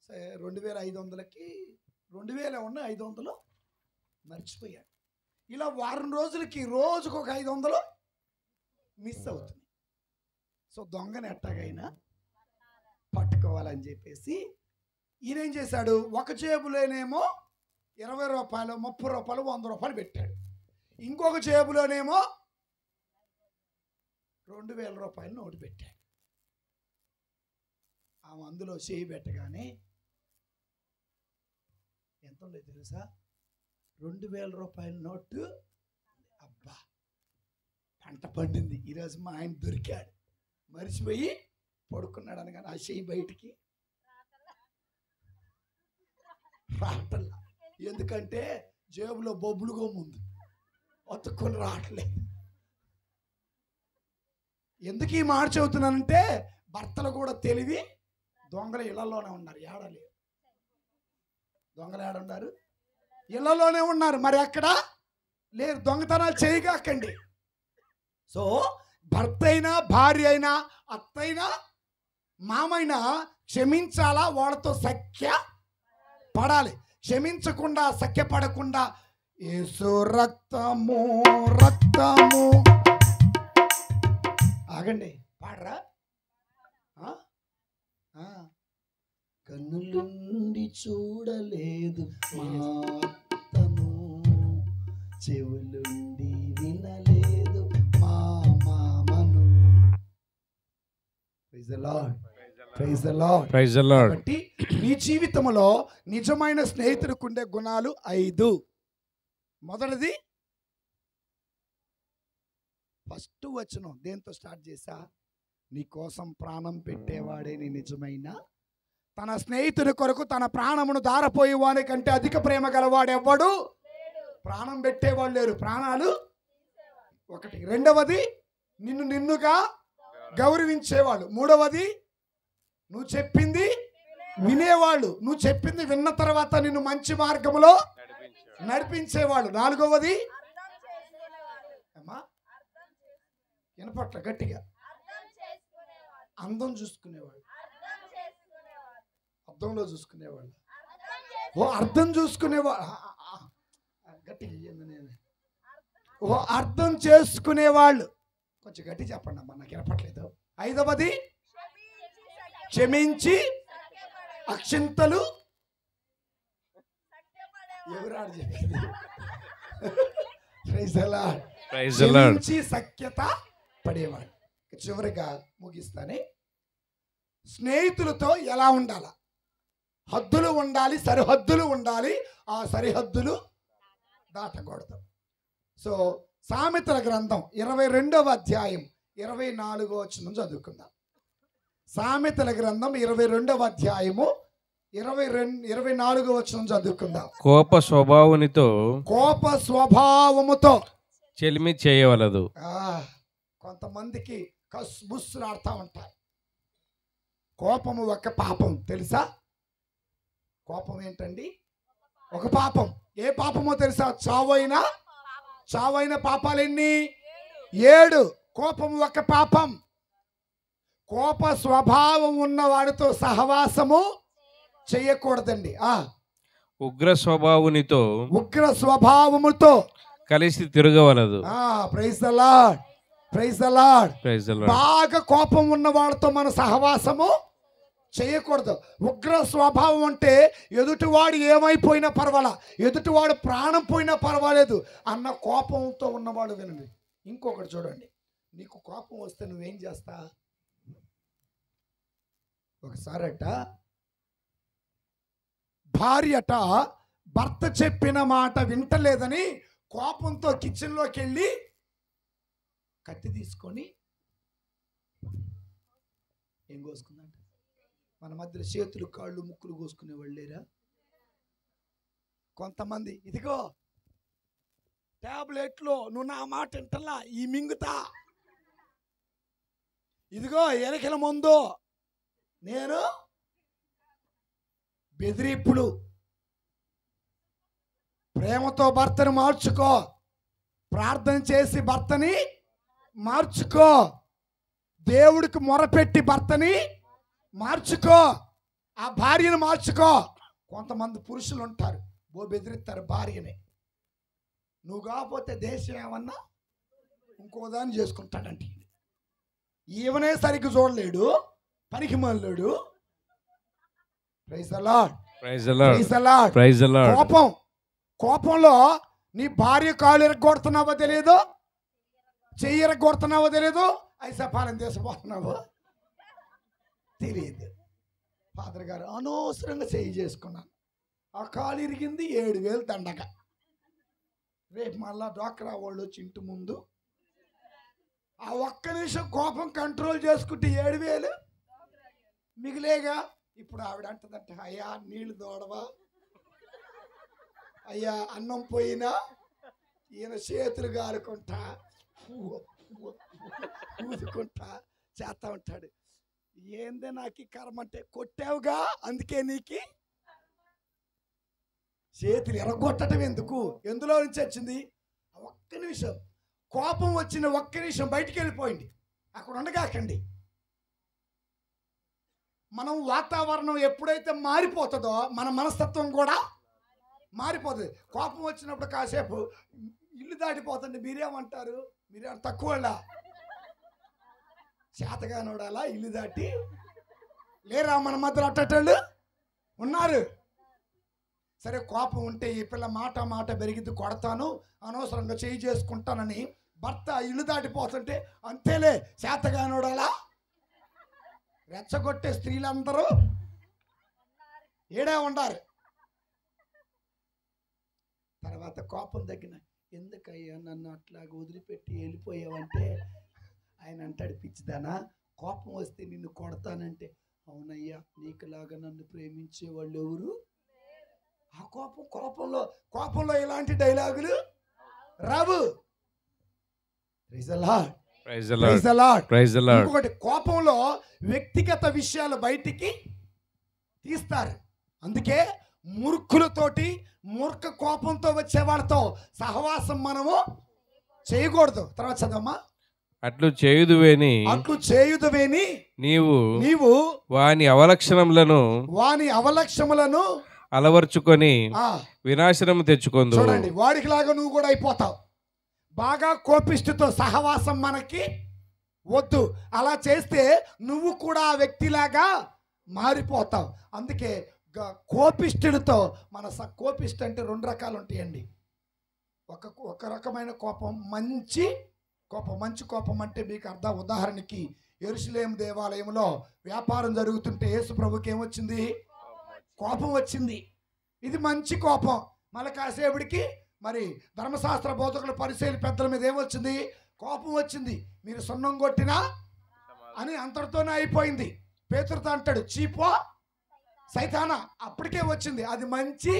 సరే 2500కి 2000 ఉన్న 500 మర్చిపోయాడు. ఇలా వారం రోజులకి రోజుకు ఒక 500 మిస్ అవుతుంది. సో దొంగని ఎట్టాగైనా పట్టుకోవాలని చెప్పేసి ఈయనేం చేశాడు, ఒక జేబులోనేమో 20 రూపాయలు, 30 రూపాయలు, 100 రూపాయలు పెట్టాడు. ఇంకొక జేబులోనేమో 2000 రూపాయలు నోటు పెట్టాడు. ఆమె అందులో చేయి పెట్టగానే ఎంత ఉందో తెలుసా? 2000 రూపాయల నోటు. అబ్బా, పంట పండింది. ఈరోజు మా ఆయన దొరికాడు. మరిచిపోయి పడుకున్నాడు అనగానే ఆ చెయ్యి బయటికి రావట్లా. ఎందుకంటే జేబులో బొబ్బులుగా ముందు ఒత్తుకొని రావట్లేదు. ఎందుకు ఈ మాట చెబుతున్నానంటే భర్తలు కూడా తెలివి. దొంగలు ఇళ్లలోనే ఉన్నారు, ఏడలేరు. దొంగలు ఏడున్నారు? ఇళ్లలోనే ఉన్నారు. మరి ఎక్కడ లేరు. దొంగతనాలు చేయగాకండి. సో భర్త అయినా, భార్య అయినా, అత్తైనా, మామైనా క్షమించాలా, వాళ్ళతో సఖ్య పడాలి. క్షమించకుండా, సఖ్య పడకుండా యేసు రక్తము రక్తము. ఆగండి, పాడరా? కన్నులుండి చూడలేదు మాతను, చెవులుండి వినలేదు మా మామను. Praise the lord, praise the lord, praise the lord. కాబట్టి నీ జీవితంలో నిజమైన స్నేహితుడికి ఉండే గుణాలు 5. మొదటిది ఫస్ట్ వచనం దేంతో స్టార్ట్ చేశా? నీ కోసం ప్రాణం పెట్టేవాడే నీ నిజమైన. తన స్నేహితుడి కొరకు తన ప్రాణమును దారపోయేవాడి కంటే అధిక ప్రేమ గలవాడెవ్వడు. ప్రాణం పెట్టేవాళ్ళు లేరు, ప్రాణాలు ఒకటి. రెండవది నిన్నుగా గౌరవించేవాళ్ళు. మూడవది నువ్వు చెప్పింది వినేవాళ్ళు. నువ్వు చెప్పింది విన్న తర్వాత నిన్ను మంచి మార్గంలో నడిపించేవాళ్ళు. నాలుగవది అమ్మా వినపట్ల గట్టిగా, అందం చూసుకునేవాళ్ళు. అర్థంలో చూసుకునేవాళ్ళు. అర్థం చూసుకునేవాళ్ళు. గట్టిగా అర్థం చేసుకునేవాళ్ళు. కొంచెం గట్టి చెప్పండి అమ్మా, నాకు వినపట్లేదు. ఐదవది క్షమించి అక్షింతలు. ఎవరాడు చెప్పింది? క్షమించి సఖ్యత పడేవాడు. చివరిగా ముగిస్తానే, స్నేహితులతో ఎలా ఉండాల? హద్దులు ఉండాలి, సరిహద్దులు ఉండాలి. ఆ సరిహద్దులు దాటకూడదు. సో సామెతల గ్రంథం 22వ అధ్యాయం 24వ వచనం చదువుకుందాం. సామెతల గ్రంథం 22వ అధ్యాయము 24వ వచనం చదువుకుందాం. కోప స్వభావముతో చెలిమి చేయవలదు. కొంతమందికి కస్బుస్సులు ఆడుతూ ఉంటాయి. కోపము ఒక పాపం, తెలుసా? కోపం ఏంటండి? ఒక పాపం. ఏ పాపమో తెలుసా? చావైన పాపాలు ఎన్ని? 7. కోపము ఒక పాపం. కోప స్వభావం ఉన్న వాడితో సహవాసము చేయకూడదండి. ఉగ్ర స్వభావముతో కలిసి తిరగవలదు. Praise the lord, praise the Lord. బాగా కోపం ఉన్న వాళ్ళతో మన సహవాసము చేయకూడదు. ఉగ్ర స్వభావం అంటే ఎదుటివాడు ఏమైపోయినా పర్వాలా, ఎదుటివాడు ప్రాణం పోయినా పర్వాలేదు అన్న కోపంతో ఉన్నవాడు. వినండి, ఇంకొకటి చూడండి. నీకు కోపం వస్తే నువ్వేం చేస్తా? ఒకసారట భార్యట భర్త చెప్పిన మాట వింటలేదని కోపంతో కిచెన్లోకి వెళ్ళి కత్తి తీసుకొని ఏం కోసుకుందంట? మన మధ్యలో చేతులు, కాళ్ళు, ముక్కులు కోసుకునే వాళ్ళు లేరా? కొంతమంది ఇదిగో ట్యాబ్లెట్లో నువ్వు నా మాట వింటలా ఈ మింగుతా, ఇదిగో ఎలకల ముందు నేను బెదిరింపులు. ప్రేమతో భర్తను మార్చుకో, ప్రార్థన చేసి భర్తని మార్చుకో, దేవుడికి మొరపెట్టి భర్తని మార్చుకో, ఆ భార్యను మార్చుకో. కొంతమంది పురుషులు ఉంటారు బెదిరిస్తారు భార్యని, నువ్వు కాకపోతే దేశం ఏమన్నా ఇంకో దాన్ని చేసుకుంటాడంటే. ఈవనే సరిగ్గా చూడలేడు, పనికి మళ్ళాడు. Praise the lord, praise the lord, praise the lord. Praise the Lord. కోపంలో నీ భార్య కాలు ఎరగొడుతున్నావో తెలియదు, చెయ్యి ఎరగొడుతున్నావో తెలియదు, ఐసపాలన చేసిపోతున్నావో తెలియదు. ఫాదర్ గారు అనవసరంగా చెయ్యి చేసుకున్నాను, ఆ కాలు ఇరిగింది, 7,000 దండగా. రేపు మళ్ళా డ్వాక్రా వాళ్ళు వచ్చి ఇంటి ముందు ఆ ఒక్క నిమిషం కోపం కంట్రోల్ చేసుకుంటే 7,000 మిగిలేగా. ఇప్పుడు ఆవిడ అంటదంట, అయ్యా నీళ్లు దోడవా, అయ్యా అన్నం పోయినా ఈయన చేతులు గారుకుంటా ఊదుకుంటా చేస్తా ఉంటాడు. ఏందే నాకు ఈ కర్మ అంటే, కొట్టావుగా అందుకే నీకు చేతులు ఎరగొట్టడం ఎందుకు, ఎందులో నుంచి వచ్చింది? ఒక్క నిమిషం కోపం వచ్చిన ఒక్క నిమిషం బయటికి వెళ్ళిపోయింది, అక్కడ ఉండగాకండి. మనం వాతావరణం ఎప్పుడైతే మారిపోతుందో మన మనస్తత్వం కూడా మారిపోతుంది. కోపం వచ్చినప్పుడు కాసేపు ఇల్లు దాటిపోతుంది. మీరేమంటారు? మీరేం తక్కువ చేతగానోడాలా ఇల్లు దాటి లేరా? మన మధ్యలో అట్టేటోళ్ళు ఉన్నారు. సరే కోపం ఉంటే ఈ పిల్ల మాట పెరిగిద్ది, కొడతాను, అనవసరంగా చేయి చేసుకుంటానని భర్త ఇల్లు దాటిపోతుంటే అంతేలే చేతగానోడాలా రెచ్చగొట్టే స్త్రీలందరూ ఏడే ఉండారు. తర్వాత కోపం తగ్గిన, ఎందుకయ్యా నన్ను అట్లాగా వదిలిపెట్టి వెళ్ళిపోయావంటే ఆయన అంటాడు, పిచ్చిదానా కోపం వస్తే నిన్ను కొడతానంటే, అవునయ్యా నీకులాగా నన్ను ప్రేమించే వాళ్ళు ఎవరు? ఆ కోపంలో ఇలాంటి డైలాగులు రావు. Praise the lord, praise the lord, praise the Lord. ఇంకొకటి, కోపంలో వ్యక్తిగత విషయాలు బయటికి తీస్తారు. అందుకే మూర్ఖులతోటి, మూర్ఖ కోపంతో వచ్చే వాళ్ళతో సహవాసం మనము చేయకూడదు. తర్వాత చదవమ్మా. అట్లు చేయుదువేని నీవు వాని అవలక్షణములను అలవర్చుకొని వినాశనము తెచ్చుకొందు. చూడండి, వాడికి లాగా నువ్వు కూడా అయిపోతావు. బాగా కోపిష్టితో సహవాసం మనకి వద్దు. అలా చేస్తే నువ్వు కూడా ఆ వ్యక్తిలాగా మారిపోతావు. అందుకే కోపిష్ఠుడితో కోపిష్టి అంటే 2 రకాలు ఉంటాయండి. ఒక రకమైన కోపం మంచి కోపం అంటే మీకు అర్థం. ఉదాహరణకి యెరూషలేము దేవాలయంలో వ్యాపారం జరుగుతుంటే యేసు ప్రభుకి ఏమొచ్చింది? కోపం వచ్చింది. ఇది మంచి కోపం. మళ్ళీ కాసేపటికి మరి ధర్మశాస్త్ర బోధకుల పరిశీలి పెద్దల మీద ఏమొచ్చింది? కోపం వచ్చింది. మీరు సున్నం కొట్టినా అని అంతటితోనే అయిపోయింది. పేతురుతో అంటాడు, చీపో సైతానా, అప్పటికే వచ్చింది. అది మంచి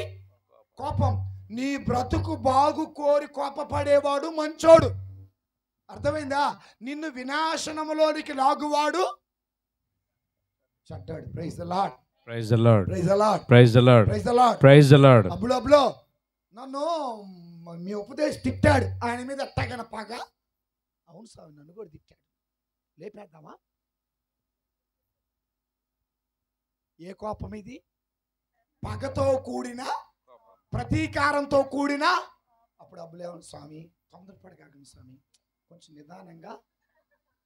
కోపం. నీ బ్రతుకు బాగు కోరి కోపపడేవాడు మంచోడు. అర్థమైందా? నిన్ను వినాశనములోనికి లాగువాడు చెడ్డాడు. Praise the lord, praise the lord, praise the lord, praise the lord, praise the lord, praise the Lord. అబ్బులో నన్ను మీ ఉపదేశం తిట్టాడు, ఆయన మీద ఎట్టాగన పగ. అవును స్వామి, నన్ను కూడా తిట్టాడు, లేపేద్దామా? ఏ కోపం ఇది? పగతో కూడిన, ప్రతీకారంతో కూడిన. అప్పుడు అబ్బులేమని, స్వామి తొందరపడగాకండి స్వామి, కొంచెం నిదానంగా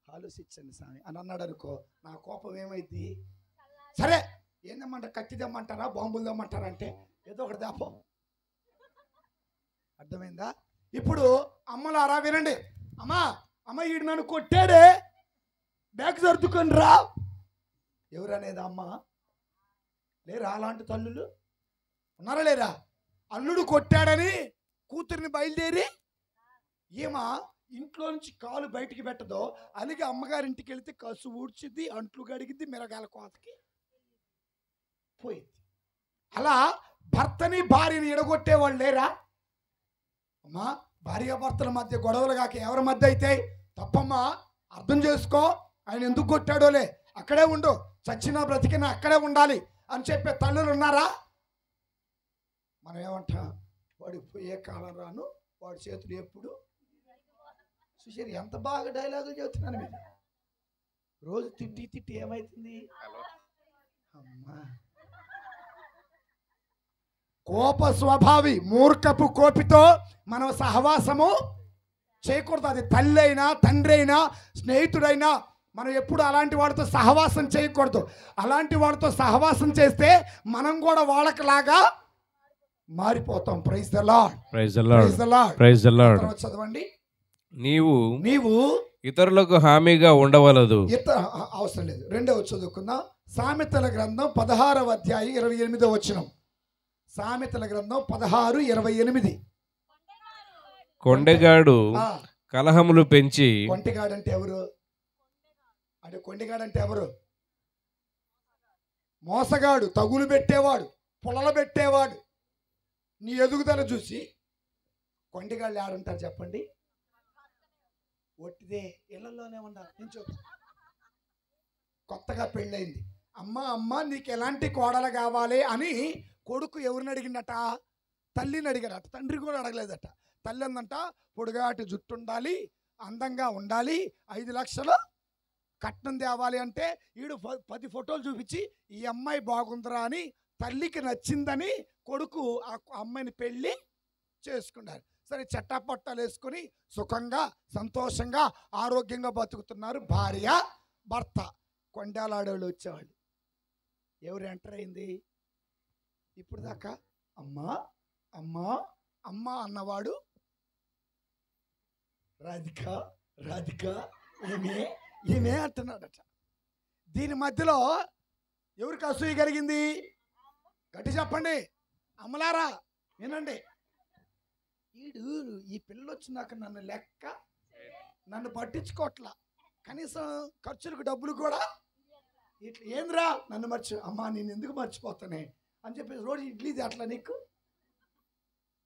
ఆలోచించండి స్వామి అని అన్నాడు అనుకో, నా కోపం ఏమైంది? సరే ఏందమ్మంటారు, కత్తి తెమ్మంటారా, బాంబులు తెమ్మంటారా అంటే ఏదో ఒకటి దాపో. అర్థమైందా? ఇప్పుడు అమ్మలారా వినండి. అమ్మ ఈడు నన్ను కొట్టాడే, బ్యాగ్ సర్దుకొని రా. ఎవరనేది అమ్మ? లేరా అలాంటి తల్లులు? ఉన్నారా లేరా? అల్లుడు కొట్టాడని కూతురిని బయలుదేరి ఏమా ఇంట్లో నుంచి కాలు బయటికి పెట్టదో, అలాగే అమ్మగారింటికి వెళితే కసు ఊడ్చిద్ది, అంట్లు గడిగిద్ది, మిరగాల కోతకి పోయింది. అలా భర్తని భార్యని ఎడగొట్టేవాళ్ళు లేరా? అమ్మా భార్యాభర్తల మధ్య గొడవలు కాక ఎవరి మధ్య అయితే తప్పమ్మా, అర్థం చేసుకో, ఆయన ఎందుకు కొట్టాడోలే, అక్కడే ఉండు, చచ్చినా బ్రతికినా అక్కడే ఉండాలి అని చెప్పే తల్లులు ఉన్నారా? మనం ఏమంటా, వాడికి పోయే కాలం రాను, వాడి చేతులు ఎప్పుడు చూసారు. ఎంత బాగా డైలాగులు చెబుతున్నాను మీరు. రోజు తిట్టి తిట్టి ఏమవుతుంది అమ్మా, కోప స్వభావి మూర్ఖపు కోపితో మనం సహవాసము చేయకూడదు. అది తల్లి అయినా తండ్రి అయినా స్నేహితుడైనా మనం ఎప్పుడు అలాంటి వాడితో సహవాసం చేయకూడదు. అలాంటి వాడితో సహవాసం చేస్తే మనం కూడా వాళ్ళకిలాగా మారిపోతాం. Praise the lord, praise the lord, praise the lord, praise the Lord. చదవండి. నీవు ఇతరులకు హామీగా ఉండవలదు. అవసరం లేదు. రెండవ చదువుకుందాం. సామెతల గ్రంథం 16వ అధ్యాయం 28వ వచనం. సామెతల గ్రంథం 16:28. కొండెగాడు కలహములు పెంచి. కొంటెగాడు అంటే ఎవరు? అంటే కొండెగాడు అంటే ఎవరు? మోసగాడు, తగులు పెట్టేవాడు, పొలలు పెట్టేవాడు. నీ ఎదుగుదల చూసి కొండెగాళ్ళు ఆడుంటారు చెప్పండి? ఒట్టిదే ఇళ్లలోనే ఉండాలి. నేను చూస్తాను, కొత్తగా పెళ్ళయింది, అమ్మ నీకు ఎలాంటి కోడలు కావాలి అని కొడుకు ఎవరిని అడిగిందట? తల్లిని అడిగాడట. తండ్రి కూడా అడగలేదట. తల్లి అందంట, పొడుగాటి జుట్టు ఉండాలి, అందంగా ఉండాలి, 5 లక్షలు కట్నం తేవాలి అంటే ఈడు 10 ఫోటోలు చూపించి ఈ అమ్మాయి బాగుందిరా అని తల్లికి నచ్చిందని కొడుకు ఆ అమ్మాయిని పెళ్ళి చేసుకున్నారు. సరే, చట్టాపట్టాలు వేసుకొని సుఖంగా సంతోషంగా ఆరోగ్యంగా బతుకుతున్నారు భార్య భర్త. కొండాలాడోళ్ళు వచ్చేవాళ్ళు. ఎవరు ఎంటర్ అయింది? ఇప్పుడు దాకా అమ్మా అమ్మా అమ్మా అన్నవాడు రాధిక రాధిక ఈమె అంటున్నాడట. దీని మధ్యలో ఎవరికి అసూయ కలిగింది? గట్టి చెప్పండి అమ్మలారా, వినండి. ఈ పిల్ల వచ్చినాక నన్ను పట్టించుకోవట్లా, కనీసం ఖర్చులకు డబ్బులు కూడా ఇట్లా ఏంద్రా నన్ను అమ్మా నేను ఎందుకు మర్చిపోతానే అని చెప్పేసి రోజు ఇడ్లీ అట్లా నీకు.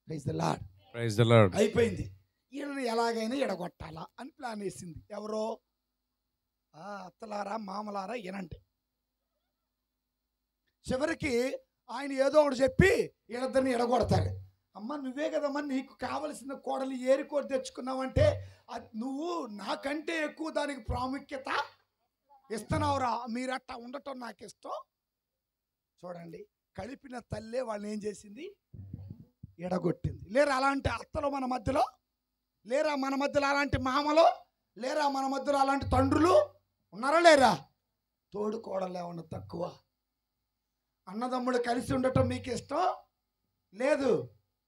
Praise the lord, praise the Lord. అయిపోయింది. ఈయనని ఎలాగైనా ఎడగొట్టాలా అని ప్లాన్ వేసింది. ఎవరో అత్తలారా మామలారా ఏనంటే చివరికి ఆయన ఏదో ఒకటి చెప్పి వీళ్ళిద్దరిని ఎడగొడతారు. అమ్మ నువ్వే కదమ్మా నీకు కావలసిన కోడలు ఏరుకోరి తెచ్చుకున్నావంటే నువ్వు నాకంటే ఎక్కువ దానికి ప్రాముఖ్యత ఇస్తున్నావురా, మీరట్టా ఉండటం నాకు ఇష్టం. చూడండి, కలిపిన తల్లే వాళ్ళని ఏం చేసింది? ఎడగొట్టింది. లేరా అలాంటి అత్తలు మన మధ్యలో? లేరా మన మధ్యలో అలాంటి మామలు? లేరా మన మధ్యలో అలాంటి తండ్రులు ఉన్నారా? లేరా? తోడు కోడలు ఏమన్నా తక్కువ? అన్నదమ్ముడు కలిసి ఉండటం మీకు ఇష్టం లేదు.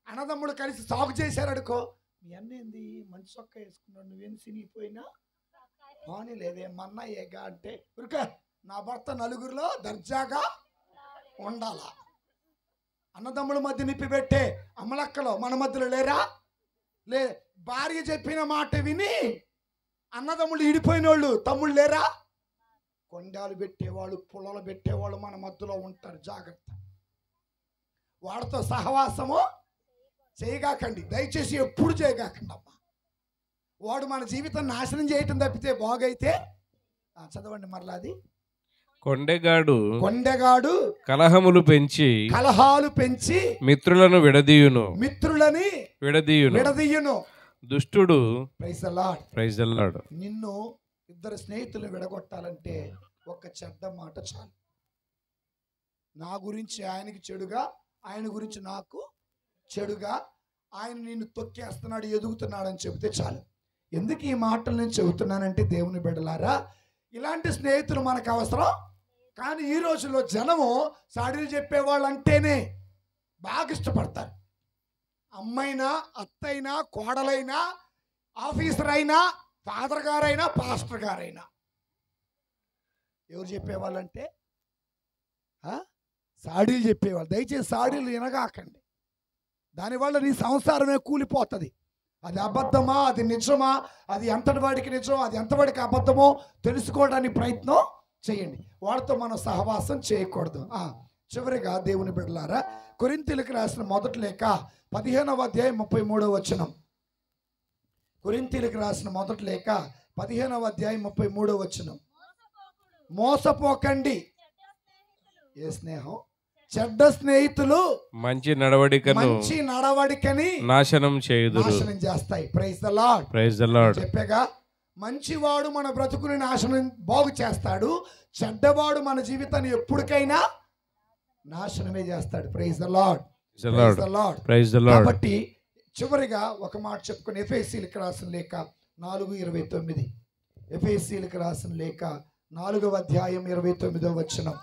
అన్నదమ్ముడు కలిసి సాగు చేశారడుకో, మీ అన్న ఏంది మంచి చొక్క వేసుకున్నాడు, నువ్వేం సినిగిపోయినా పానీ లేదే మన్నా ఏగా అంటే ఉరిక నా భర్త నలుగురిలో దర్జాగా ఉండాలా. అన్నదమ్ముల మధ్య నిప్పి పెట్టే అమ్మలక్కలో మన మధ్యలో లేరా? భార్య చెప్పిన మాట విని అన్నదమ్ముళ్ళు ఇడిపోయిన వాళ్ళు తమ్ముళ్ళు లేరా? కొండాలు పెట్టేవాళ్ళు పొలాలు పెట్టేవాళ్ళు మన మధ్యలో ఉంటారు. జాగ్రత్త, వాడితో సహవాసము చేయగాకండి, దయచేసి ఎప్పుడు చేయగాకండి అమ్మా. వాడు మన జీవితం నాశనం చేయటం తప్పితే బాగైతే. చదవండి మరలా. అది కొండెగాడు కలహాలు పెంచి మిత్రులను విడదీయును. దుష్టుడు praise the lord, praise the Lord. నిన్ను ఇద్దరు స్నేహితులు విడగొట్టాలంటే ఒక చెడ్డ మాట చాలు. నా గురించి ఆయనకి చెడుగా, ఆయన గురించి నాకు చెడుగా, ఆయన నిన్ను తొక్కేస్తున్నాడు ఎదుగుతున్నాడు అని చెబితే చాలు. ఎందుకు ఈ మాటలు నేను చెబుతున్నానంటే దేవుని బిడ్డలారా, ఇలాంటి స్నేహితులు మనకు అవసరం. కానీ ఈ రోజుల్లో జనము సాడీలు చెప్పేవాళ్ళు అంటేనే బాగా ఇష్టపడతారు. అమ్మైనా అత్తైనా కోడలైనా ఆఫీసర్ అయినా ఫాదర్ గారైనా పాస్టర్ గారైనా ఎవరు చెప్పేవాళ్ళంటే సాడీలు చెప్పేవాళ్ళు. దయచేసి సాడీలు వినగాకండి, దానివల్ల నీ సంసారమే కూలిపోతుంది. అది అబద్ధమా, అది నిజమా, అది ఎంతటి వాడికి నిజం, అది ఎంతవాడికి అబద్ధమో తెలుసుకోవడానికి ప్రయత్నం చేయండి. వాళ్ళతో మనం సహవాసం చేయకూడదు. చివరిగా దేవుని బిడ్డలారా, కొరింథీయులకు రాసిన మొదటి లేఖ 15వ అధ్యాయం 33వ వచనం. కొరింథీయులకు రాసిన మొదటి లేఖ 15వ అధ్యాయం 33వ వచనం. మోసపోకండి. ఏ స్నేహం? చెడ్డ స్నేహితులు మంచి నడవడికని నాశనం చేస్తాయి. Praise the lord. Praise the Lord. చెప్పాగా, మంచివాడు మన బ్రతుకుని నాశనం బాగు చేస్తాడు, చెడ్డవాడు మన జీవితాన్ని ఎప్పటికైనా నాశనమే చేస్తాడు. Praise the lord. Praise the lord. Praise the lord. కాబట్టి చివరిగా ఒక మాట చెప్పుకొని ఎఫెసీయులకు రాసిన లేఖ 4:29. ఎఫెసీయులకు రాసిన లేఖ 4వ అధ్యాయం 29వ వచనం.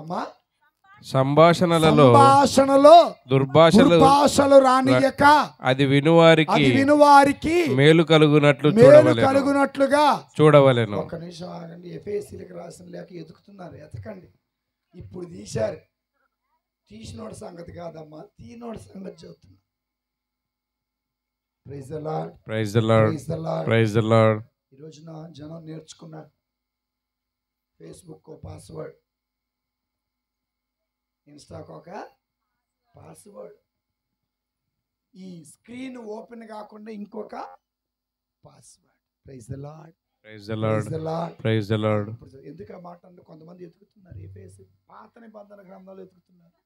అమ్మా, సంభాషణలలో దుర్భాషలు రానియక అది వినువారికి మేలు కలుగునట్లుగా చూడవలెను. ఒక్క నిమిషం ఆగండి. ఎఫెసీయులకు రాసిన లేఖ ఎతుకుతున్నారు, ఎతకండి. ఇప్పుడు తీశారు. తీసినోడి సంగతి కాదమ్మా, తీనోడి సంగతి చెబుతున్నా. Praise the lord. Praise the lord. Praise the lord. Praise the lord. ఈ రోజున జనం నేర్చుకున్నారు. ఫేస్బుక్ పాస్వర్డ్, ఇన్స్టాకు ఒక పాస్వర్డ్, ఈ స్క్రీన్ ఓపెన్ కాకుండా ఇంకొక password. Praise the lord. Praise the lord. Praise the Lord. ఎందుకు ఆ మాట అంటే కొంతమంది ఎతుకుతున్నారు. ఏ ఫేస్ పాత నిబంధన గ్రంథాలు ఎతుకుతున్నారు.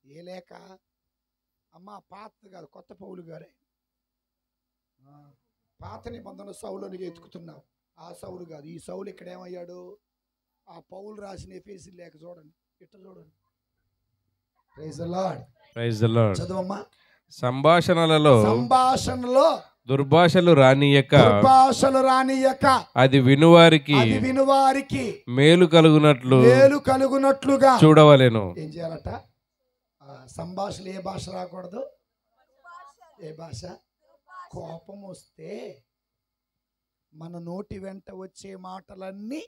ఏ లేక అమ్మ, పాత కాదు, కొత్త పౌలు గారే. పాత నిబంధన సౌలుని ఎతుకుతున్నావు. ఆ సౌలు కాదు, ఈ సౌలు ఇక్కడ ఏమయ్యాడు? ఆ పౌలు రాసిన ఎఫెసీ లేఖ చూడండి, ఇట్ట చూడండి. Praise the lord. Praise the Lord. చదవమ్మా. సంభాషణలో దుర్భాషలు రానియక అది వినువారికి మేలు కలుగునట్లుగా చూడవలెను. ఏం చేయాలట? సంభాషణ ఏ భాష రాకూడదు? ఏ భాష? కోపం వస్తే మన నోటి వెంట వచ్చే మాటలన్నీ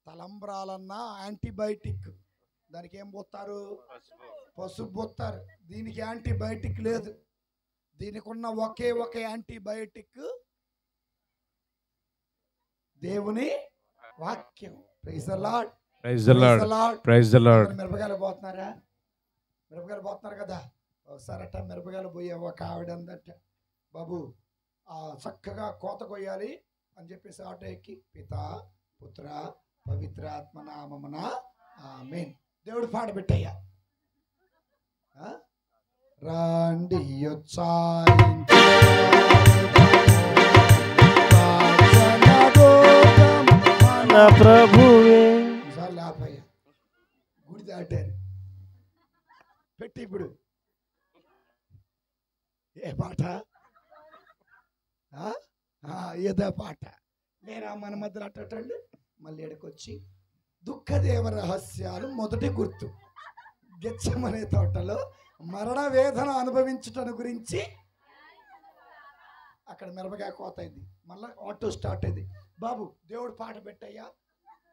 తలంబ్రాలన్నా యాంటీబయాటిక్. దానికి ఏం పోస్తారు? పసుపు పోస్తారు. దీనికి యాంటీబయాటిక్ లేదు. దీనికి ఉన్న ఒకే ఒక యాంటీబయాటిక్ దేవుని వాక్యం. Praise the lord. Praise the lord. Praise the Lord. మిరపకాయలు పోతున్నారా? మిరపకాయలు పోతున్నారు కదా. ఒకసారి అట్ట మిరపకాయలు పోయే ఒక ఆవిడ అందట, బాబు చక్కగా కోత కొయ్యాలి అని చెప్పేసి ఆటో ఎక్కి, పితా పుత్ర పవిత్రాత్మ నామమున ఆమేన్, దేవుడు పాట పెట్టయ్యా. రాండి ప్రభువే లాపయ్యా. గుడి దాటారు. పెట్టి ఇప్పుడు ఏ పాట? ఏదో పాట. నేనా మన మధ్యలో అట్టండి. మళ్ళీ ఎడకొచ్చి దుఃఖదేవ రహస్యాలు మొదటి గుర్తు. గెచ్చమనే తోటలో మరణ వేదన అనుభవించటం గురించి అక్కడ మిరపకాయ కోత అయింది. మళ్ళీ ఆటో స్టార్ట్ అయింది. బాబు దేవుడు పాట పెట్టయ్యా.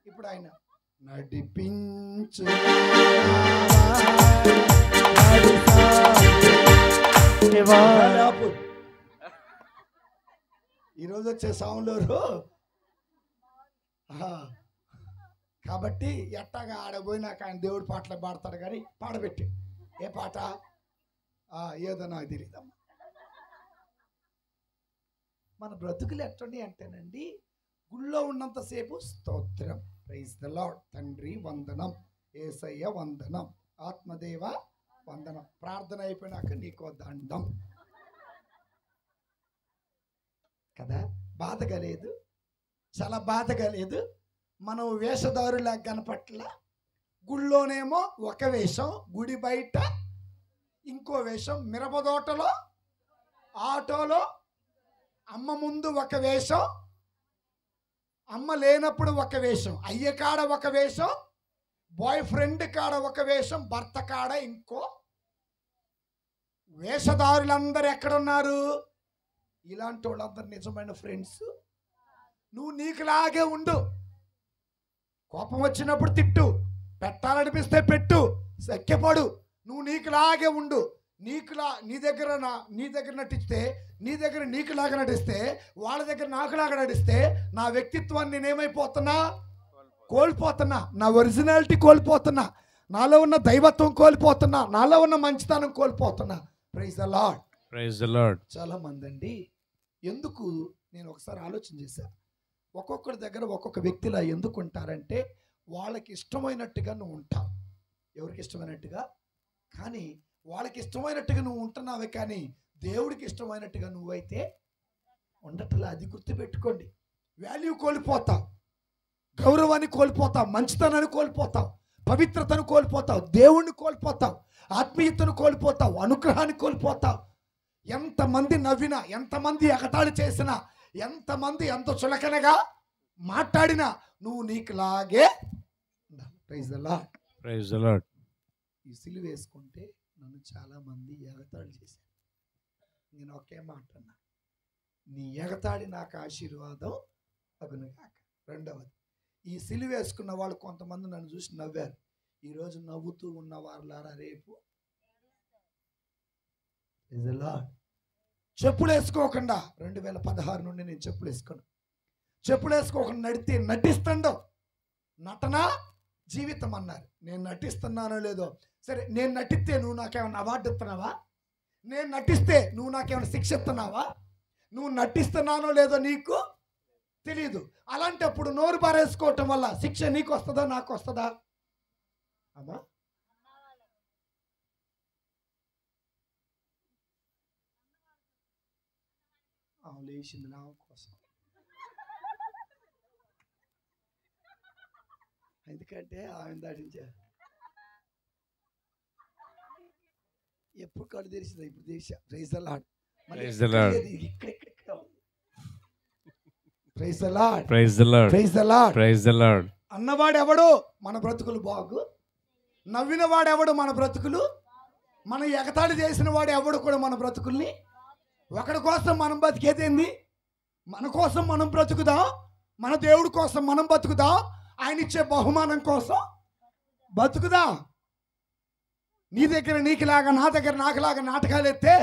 ఇప్పుడు ఆయన నడిపించు ఈరోజు వచ్చే సాములూరు. కాబట్టి ఎట్టాగా ఆడపోయినాక ఆయన దేవుడు పాటలు పాడతాడు కానీ పాడబెట్టి. ఏ పాట? ఏదో నాకు తెలియదమ్మా. మన బ్రతుకులు ఎట్టండి అంటేనండి, గుళ్ళో ఉన్నంతసేపు స్తోత్రం, ప్రైజ్ ద లార్డ్, తండ్రి వందనం, యేసయ్య వందనం, ఆత్మదేవ వందనం. ప్రార్థన అయిపోయినాక నీకో దండం కదా. బాధగా లేదు? చాలా బాధగా లేదు? మనం వేషధారులా కనపట్ల. గుళ్ళోనేమో ఒక వేషం, గుడి బయట ఇంకో వేషం, మిరపదోటలో, ఆటోలో అమ్మ ముందు ఒక వేషం, అమ్మ లేనప్పుడు ఒక వేషం, అయ్య కాడ ఒక వేషం, బాయ్ ఫ్రెండ్ కాడ ఒక వేషం, భర్త కాడ ఇంకో. వేషధారులందరూ ఎక్కడున్నారు? ఇలాంటి వాళ్ళందరూ నిజమైన ఫ్రెండ్స్. నువ్వు నీకులాగే ఉండు. కోపం వచ్చినప్పుడు తిట్టు, పెట్టాలనిపిస్తే పెట్టు, సఖ్యపడు. నువ్వు నీకులాగే ఉండు. నీ దగ్గర నటిస్తే, నీ దగ్గర నీకులాగా నటిస్తే, వాళ్ళ దగ్గర నాకులాగా నటిస్తే నా వ్యక్తిత్వాన్ని నేనేమైపోతున్నా? కోల్పోతున్నా. నా ఒరిజినాలిటీ కోల్పోతున్నా. నాలో ఉన్న దైవత్వం కోల్పోతున్నా, నాలో ఉన్న మంచితనం కోల్పోతున్నా. Praise the lord. Praise the Lord. చాలా మంది అండి, ఎందుకు నేను ఒకసారి ఆలోచన చేశా, ఒక్కొక్కరి దగ్గర ఒక్కొక్క వ్యక్తిలా ఎందుకు ఉంటారంటే వాళ్ళకి ఇష్టమైనట్టుగా నువ్వు ఉంటావు. ఎవరికి ఇష్టమైనట్టుగా? కానీ వాళ్ళకి ఇష్టమైనట్టుగా నువ్వు ఉంటున్నావే, కానీ దేవుడికి ఇష్టమైనట్టుగా నువ్వైతే ఉండట్లా. అది గుర్తుపెట్టుకోండి. వాల్యూ కోల్పోతావు, గౌరవాన్ని కోల్పోతావు, మంచితనాన్ని కోల్పోతావు, పవిత్రతను కోల్పోతావు, దేవుణ్ణి కోల్పోతావు, ఆత్మీయతను కోల్పోతావు, అనుగ్రహాన్ని కోల్పోతావు. ఎంతమంది నవ్వినా, ఎంతమంది ఎగతాళి చేసినా, ఎంతమంది ఎంత చులకనగా మాట్లాడినా నువ్వు నీకులాగే ఉండాలి. Praise the lord. Praise the lord. ఈ సిలువ వేసుకుంటే నన్ను చాలా మంది ఎగతాళి చేశారు. నేను ఒకే మాట అన్నా, నీ ఎగతాళి నాకు ఆశీర్వాదం అగునుగాక. రెండవది, ఈ సిలువ వేసుకున్న వాళ్ళు కొంతమంది నన్ను చూసి నవ్వారు. ఈరోజు నవ్వుతూ ఉన్న వాళ్ళారా రేపు చెప్పులు వేసుకోకుండా, 2016 నుండి నేను చెప్పులు వేసుకోను. చెప్పులు వేసుకోకుండా నటిస్తుండో నటన జీవితం అన్నారు. నేను నటిస్తున్నానో లేదో సరే, నేను నటిస్తే నువ్వు నాకేమైనా అవార్డు ఇస్తున్నావా? నేను నటిస్తే నువ్వు నాకేమైనా శిక్ష ఇస్తున్నావా? నువ్వు నటిస్తున్నానో లేదో నీకు తెలియదు. అలాంటప్పుడు నోరు పారేసుకోవటం వల్ల శిక్ష నీకు వస్తుందా నాకు వస్తుందా? అమ్మా, లేచింది నా కోసం. ఎందుకంటే ఆమె దాటించారు. ఎప్పుడు కళ్ళు తెరిచిందా? ఇప్పుడు తెరిచా. Praise the lord. Praise the lord. Praise the lord. Praise the lord. Praise the lord. Praise the Lord. అన్నవాడు ఎవడు? మన బ్రతుకులు బాగు. నవ్విన వాడు ఎవడు? మన బ్రతుకులు. మన ఎగతాళి చేసిన వాడు ఎవడు కూడా మన బ్రతుకుల్ని. ఒకడి కోసం మనం బతికేదేంది? మన కోసం మనం బ్రతుకుదాం, మన దేవుడి కోసం మనం బతుకుదాం, ఆయన ఇచ్చే బహుమానం కోసం బతుకుదాం. నీ దగ్గర నీకులాగా, నా దగ్గర నాకులాగా నాటకాలు ఎత్తే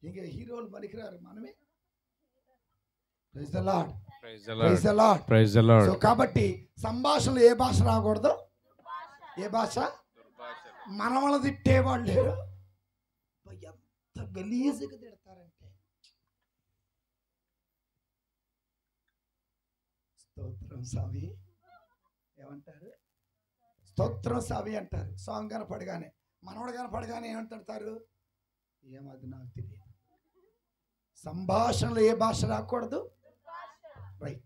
ఇంకా హీరోలు పనికిరారు. మనమే. Praise the lord. Praise the lord. Praise the lord. Praise the Lord. So కాబట్టి సంభాషణలు ఏ భాష రాకూడదు? ఏ భాష? మనవల తిట్టేవాళ్ళు లేరు. ఎంత గలీజుగా తిడతారంటే, స్తోత్రం సావి ఏమంటారు? స్తోత్రం సావి అంటారు. సాంగ్ కనపడగానే, మనవడు కనపడగానే ఏమంటారు? ఏమది నాకు తెలియదు. సంభాషణలు ఏ భాష రాకూడదు? రైట్.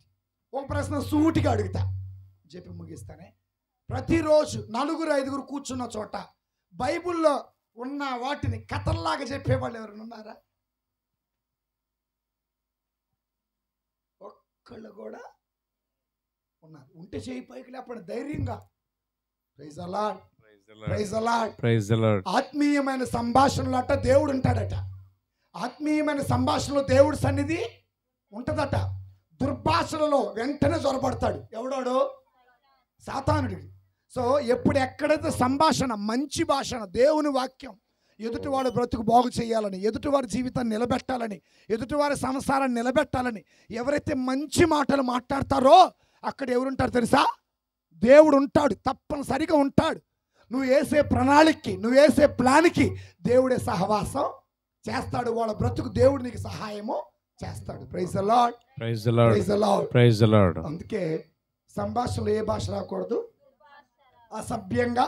ఒక ప్రశ్న సూటిగా అడుగుతా, చెప్పి ముగిస్తానే. ప్రతిరోజు 4-5 కూర్చున్న చోట బైబిల్లో ఉన్న వాటిని కథల్లాగా చెప్పేవాళ్ళు ఎవరైనా ఉన్నారా? ఒక్కళ్ళు కూడా ఉన్నారు. ఉంటే చేయి పైకి లేపండి ధైర్యంగా. Praise the lord. Praise the lord. Praise the Lord. ఆత్మీయమైన సంభాషణలు అట దేవుడు ఉంటాడట. ఆత్మీయమైన సంభాషణలో దేవుడి సన్నిధి ఉంటదట. దుర్భాషలలో వెంటనే చొరబడతాడు. ఎవడోడు? సాతానుడికి. సో ఎప్పుడు ఎక్కడైతే సంభాషణ, మంచి భాషణ, దేవుని వాక్యం ఎదుటివాడు బ్రతుకు బాగు చేయాలని, ఎదుటివారి జీవితాన్ని నిలబెట్టాలని, ఎదుటివారి సంసారాన్ని నిలబెట్టాలని ఎవరైతే మంచి మాటలు మాట్లాడతారో అక్కడ ఎవరుంటారు తెలుసా? దేవుడు ఉంటాడు, తప్పనిసరిగా ఉంటాడు. నువ్వు వేసే ప్రణాళికకి, నువ్వు వేసే ప్లాన్కి దేవుడే సహవాసం చేస్తాడు. వాళ్ళ బ్రతుకు దేవుడు నీకు సహాయము చేస్తాడు. Praise the lord. Praise the lord. Praise the lord. Praise the Lord. అందుకే సంభాషణలు ఏ భాష రాకూడదు? అసభ్యంగా,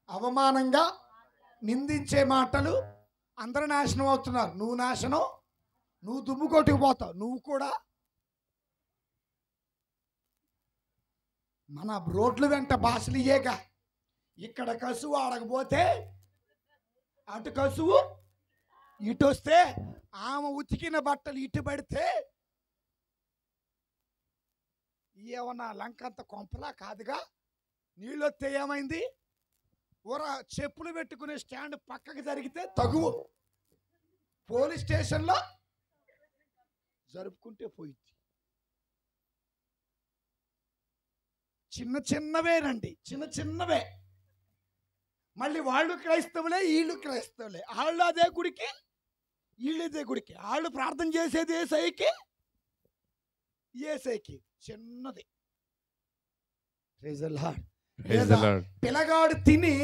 అవమానంగా, నిందించే మాటలు. అందరూ నాశనం అవుతున్నారు, నువ్వు నాశనం. నువ్వు దుమ్ము కొట్టుకుపోతావు. నువ్వు కూడా మన రోడ్ల వెంట భాషలు ఇయ్యేగా. ఇక్కడ కసువు ఆడకపోతే అటు కసువు, ఇటు వస్తే ఆమె ఉతికిన బట్టలు ఇటు పడితే ఏమన్నా లంకంత కొంపలా కాదుగా. నీళ్ళు వస్తే ఏమైంది? చెప్పులు పెట్టుకునే స్టాండ్ పక్కకి జరిగితే తగువు. పోలీస్ స్టేషన్లో జరుపుకుంటే పోయింది. చిన్న చిన్నవేనండి, చిన్న చిన్నవే. మళ్ళీ వాళ్ళు క్రైస్తవులే, వీళ్ళు క్రైస్తవులే. వాళ్ళు అదే గుడికి, వీళ్ళు అదే గుడికి. వాళ్ళు ప్రార్థన చేసేది ఏసైకి, ఏసైకి. చిన్నది. Praise the Lord. Praise the Lord. పిల్లగాడు తిని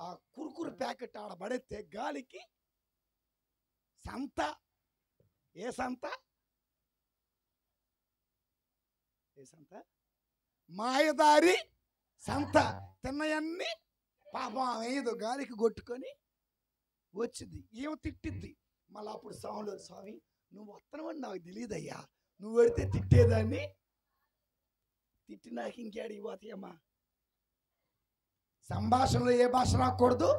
ఆ కురుకురు ప్యాకెట్ ఆడ పడేస్తే గాలికి సంత. ఏ సంత? ఏ సంత? మాయదారి సంత. తిన్నయన్నీ పాపం ఏదో గాలికి కొట్టుకొని వచ్చింది. ఏమో తిట్టిద్ది. మళ్ళీ అప్పుడు స్వామి నువ్వు వస్తున్నావని నాకు తెలియదయ్యా, నువ్వు పెడితే తిట్టేదాన్ని, తిట్టి నాకు ఇంకేడికి పోతాయమ్మా. సంభాషణలో ఏ భాష రాకూడదు,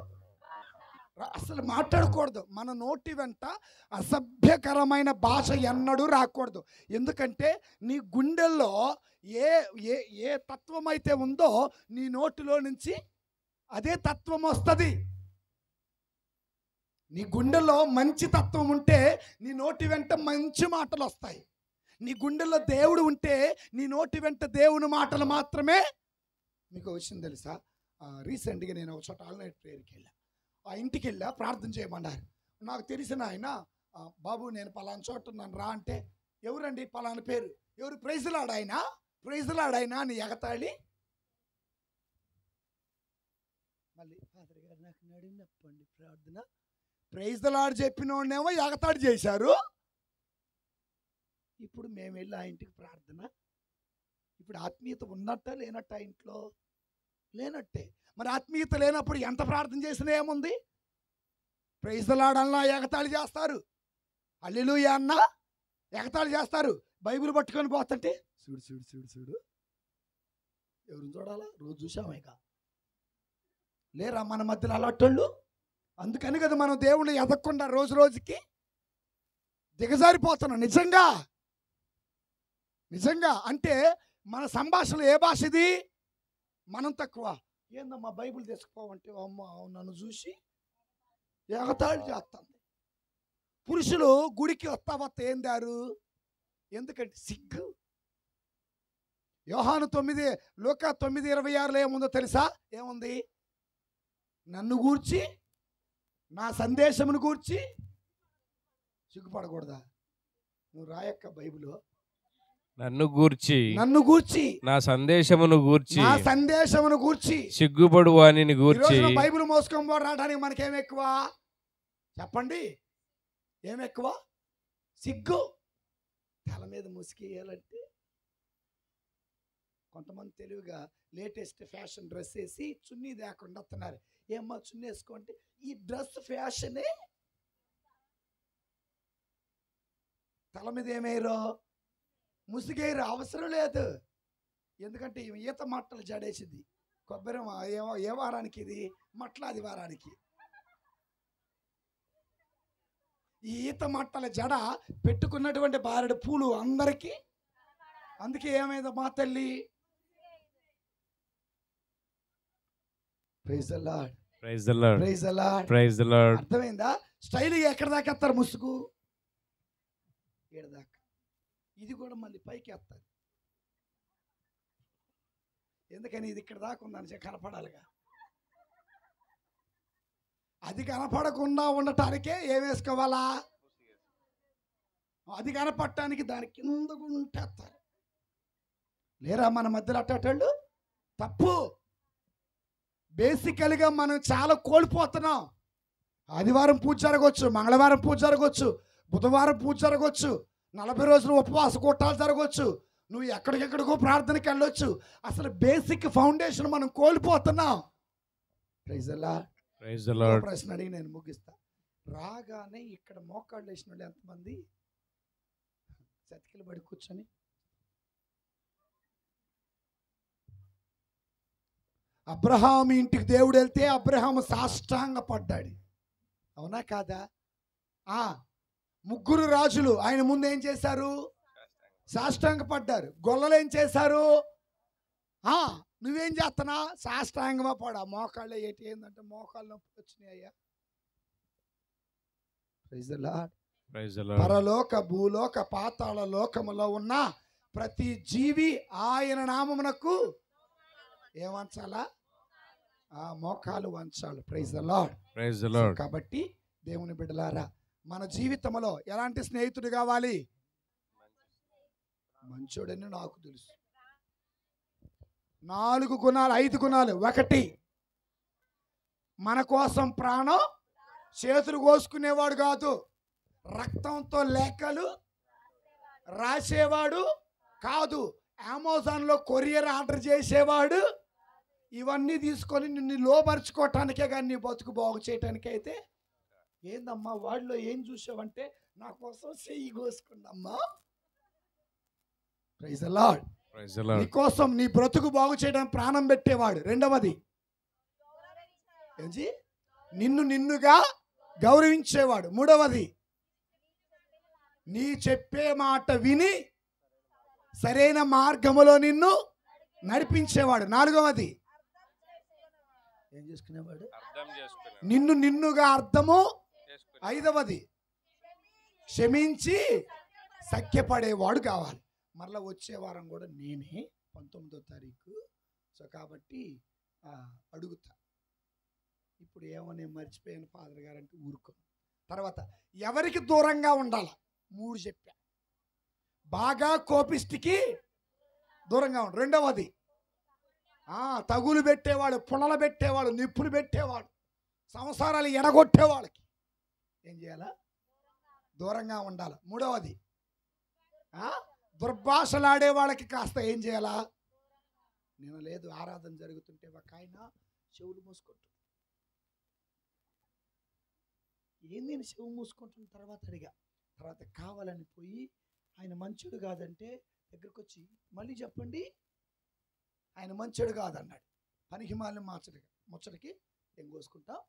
అసలు మాట్లాడకూడదు. మన నోటి వెంట అసభ్యకరమైన భాష ఎన్నడూ రాకూడదు. ఎందుకంటే నీ గుండెల్లో ఏ ఏ ఏ తత్వం అయితే ఉందో నీ నోటిలో నుంచి అదే తత్వం వస్తుంది. నీ గుండెల్లో మంచి తత్వం ఉంటే నీ నోటి వెంట మంచి మాటలు వస్తాయి. నీ గుండెల్లో దేవుడు ఉంటే నీ నోటి వెంట దేవుని మాటలు మాత్రమే. మీకు విషయం తెలుసా, రీసెంట్గా నేను ఒక చోట ఆల్ నైట్ ప్రేయర్కి వెళ్ళా. ఆ ఇంటికి వెళ్ళా, ప్రార్థన చేయమన్నారు. నాకు తెలిసిన ఆయన, బాబు నేను పలానా చోట ఉన్నాను రా అంటే, ఎవరండి పలానా పేరు, ఎవరు? ప్రైజ్లాడాయన, ప్రైజ్లాడాయన అని ఎగతాళి. మళ్ళీ ఫాదర్ గారు నాకు నడినప్పండి ప్రార్థన, ప్రైజ్లాడు చెప్పిన వాడినేమో ఎగతాళి చేశారు. ఇప్పుడు మేము వెళ్ళి ఆ ఇంటికి ప్రార్థన. ఇప్పుడు ఆత్మీయత ఉన్నట్ట లేనట్ట? ఇంట్లో లేనట్టే. మరి ఆత్మీయత లేనప్పుడు ఎంత ప్రార్థన చేసినా ఏముంది? ప్రైజ్లాడన్నా ఎగతాళి చేస్తారు, హల్లెలూయా అన్నా ఎగతాళి చేస్తారు. బైబిల్ పట్టుకొని పోతుంటే చూడు చూడు చూడు చూడు, ఎవరిని చూడాలా? రోజు చూసామేక లేరా మన మధ్యలో అలాంటోళ్ళు? అందుకని కదా మనం దేవుణ్ణి ఎదగకుండా రోజు రోజుకి దిగజారిపోతున్నాం. నిజంగా నిజంగా అంటే మన సంభాషణ ఏ భాష ఇది? మనం తక్కువ. ఏందమ్మా బైబిల్ తీసుకుపోవంటే అమ్మ నన్ను చూసి ఎగతాళి చేస్తుంది. పురుషులు గుడికి వస్తా ఏం దారు? ఎందుకంటే సిగ్గు. యోహాను 9, లూకా 9:26 ఏముందో తెలుసా? ఏముంది? నన్ను గూర్చి, నా సందేశమును గూర్చి సిగ్గుపడకూడదా? నువ్వు రాయక్క బైబిల్. నన్ను గూర్చి, నన్ను గూర్చి, నా సందేశమును గూర్చి, నా సందేశమును గూర్చి సిగ్గుపడు వానిని గూర్చి. బైబిల్ మోసుకొని రావడానికి మనకేం ఎక్కువ చెప్పండి? ఏం ఎక్కువ? సిగ్గు. తల మీద ముసుకేయాలంటే కొంతమంది తెలివిగా లేటెస్ట్ ఫ్యాషన్ డ్రెస్ వేసి చున్నీ లేకుండా వస్తున్నారు. ఏమ్మా చున్నీ వేసుకోండి, ఈ డ్రెస్ ఫ్యాషనే. తల మీద ఏమేరో ముసుగేరు, అవసరం లేదు. ఎందుకంటే ఈత మట్టలు జడేసింది. కొబ్బరి ఏ వారానికి ఇది? మట్లాది వారానికి. ఈ ఈత మట్టల జడ పెట్టుకున్నటువంటి బారెడు పూలు అందరికీ. అందుకే ఏమైందో మా తల్లి. Praise the lord, praise the lord, praise the lord, praise the lord. అర్థమైందా? స్టైల్గా ఎక్కడ దాకా ఎత్తారు ముసుగు? ఏడదాకా. ఇది కూడా మళ్ళీ పైకి ఎత్తారు. ఎందుకని ఇది ఇక్కడ దాకా ఉందని కనపడాలిగా. అది కనపడకుండా ఉండటానికే ఏం వేసుకోవాలా? అది కనపడటానికి దాని కింద గుంటేస్తారు. లేరా మన మధ్యలో అట్టేటోళ్ళు? తప్పు. బేసికల్గా మనం చాలా కోల్పోతున్నాం. ఆదివారం పూజ జరగవచ్చు, మంగళవారం పూజ జరగవచ్చు, బుధవారం పూజ జరగవచ్చు, 40 రోజులు ఉపవాస కూటాలు జరగవచ్చు, నువ్వు ఎక్కడికెక్కడికో ప్రార్థనకి వెళ్ళొచ్చు. అసలు బేసిక్ ఫౌండేషన్ మనం కోల్పోతున్నాం. Praise the lord, praise the Lord. ప్రశ్న అడిగి నేను ముగిస్తా. రాగానే ఇక్కడ మోకాళ్ళు వేసిన వాళ్ళు ఎంతమంది? చతికిలు పడి కూర్చొని అబ్రహాము ఇంటికి దేవుడు వెళ్తే అబ్రహాము సాష్టాంగ పడ్డాడు. అవునా కాదా? 3 రాజులు ఆయన ముందు ఏం చేశారు? సాష్టాంగ పడ్డారు. గొల్లలు ఏం చేశారు? నువ్వేం చేస్తున్నా? సాష్టాంగమా పడా. మోకాళ్ళు ఏంటి? ఏంటంటే మోకాళ్ళు నొప్పి వచ్చినాయి అయ్యా. Praise the lord. Praise the Lord. పరలోక భూలోక పాతాళ లోకములో ఉన్న ప్రతి జీవి ఆయన నామమునకు ఏమంచాలా? మోకాలు వంచాలి. Praise the lord, praise the lord. కాబట్టి దేవుని బిడ్డలారా, మన జీవితంలో ఎలాంటి స్నేహితుడు కావాలి? మంచోడని నాకు తెలుసు. 4 గుణాలు 5 గుణాలు. 1, మన కోసం ప్రాణం చేతులు కోసుకునేవాడు కాదు, రక్తంతో లేఖలు రాసేవాడు కాదు, అమెజాన్లో కొరియర్ ఆర్డర్ చేసేవాడు. ఇవన్నీ తీసుకొని నిన్ను లోపరుచుకోవటానికే కానీ నీ బతుకు బాగు చేయటానికే అయితే ఏందమ్మా వాడిలో ఏం చూసావంటే నా కోసం చెయ్యి కోసుకుందమ్మా. Praise the lord. Praise the Lord. నీ కోసం నీ బ్రతుకు బాగు చేయడానికి ప్రాణం పెట్టేవాడు. 2వది ఏంటి? నిన్నుగా గౌరవించేవాడు. 3వది నీ చెప్పే మాట విని సరైన మార్గములో నిన్ను నడిపించేవాడు. 4వది ఏం చేసుకునేవాడు? నిన్నుగా అర్థము. 5వది క్షమించి సఖ్యపడేవాడు కావాలి. మరలా వచ్చే వారం కూడా నేనే 19వ తారీఖు. సో కాబట్టి అడుగుతా. ఇప్పుడు ఏమో నేను మర్చిపోయాను ఫాదర్ గారు అంటే ఊరుకో. తర్వాత ఎవరికి దూరంగా ఉండాలి? 3 చెప్పా. బాగా కోపిష్టికి దూరంగా ఉండాలి. 2వది తగులు పెట్టేవాడు, పుల్లలు పెట్టేవాడు, నిప్పులు పెట్టేవాడు, సంసారాలు ఎడగొట్టేవాళ్ళకి ఏం చేయాలా? దూరంగా ఉండాలి. 3వది దుర్భాషలాడే వాళ్ళకి కాస్త ఏం చేయాలా? నేను లేదు ఆరాధన జరుగుతుంటే ఒక ఆయన చెవులు మూసుకుంటు ఏంది నేను చెవు మూసుకుంటున్న తర్వాత అడిగా. తర్వాత కావాలని పోయి ఆయన మంచోడు కాదంటే దగ్గరకు వచ్చి మళ్ళీ చెప్పండి ఆయన మంచోడు కాదన్నాడు. పనికి మాలిన ముచ్చటికి ఏం కోసుకుంటాం.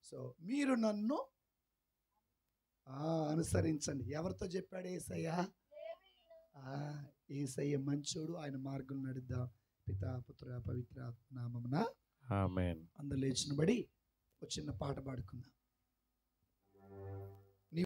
సో మీరు నన్ను అనుసరించండి. ఎవరితో చెప్పాడు? యేసయ్య. యేసయ్య మంచోడు, ఆయన మార్గం నడుద్దాం. పితా పుత్ర పవిత్ర ఆత్మ నామమున ఆమేన్. అందరూ లేచిన బడి ఒక చిన్న పాట పాడుకుందాం.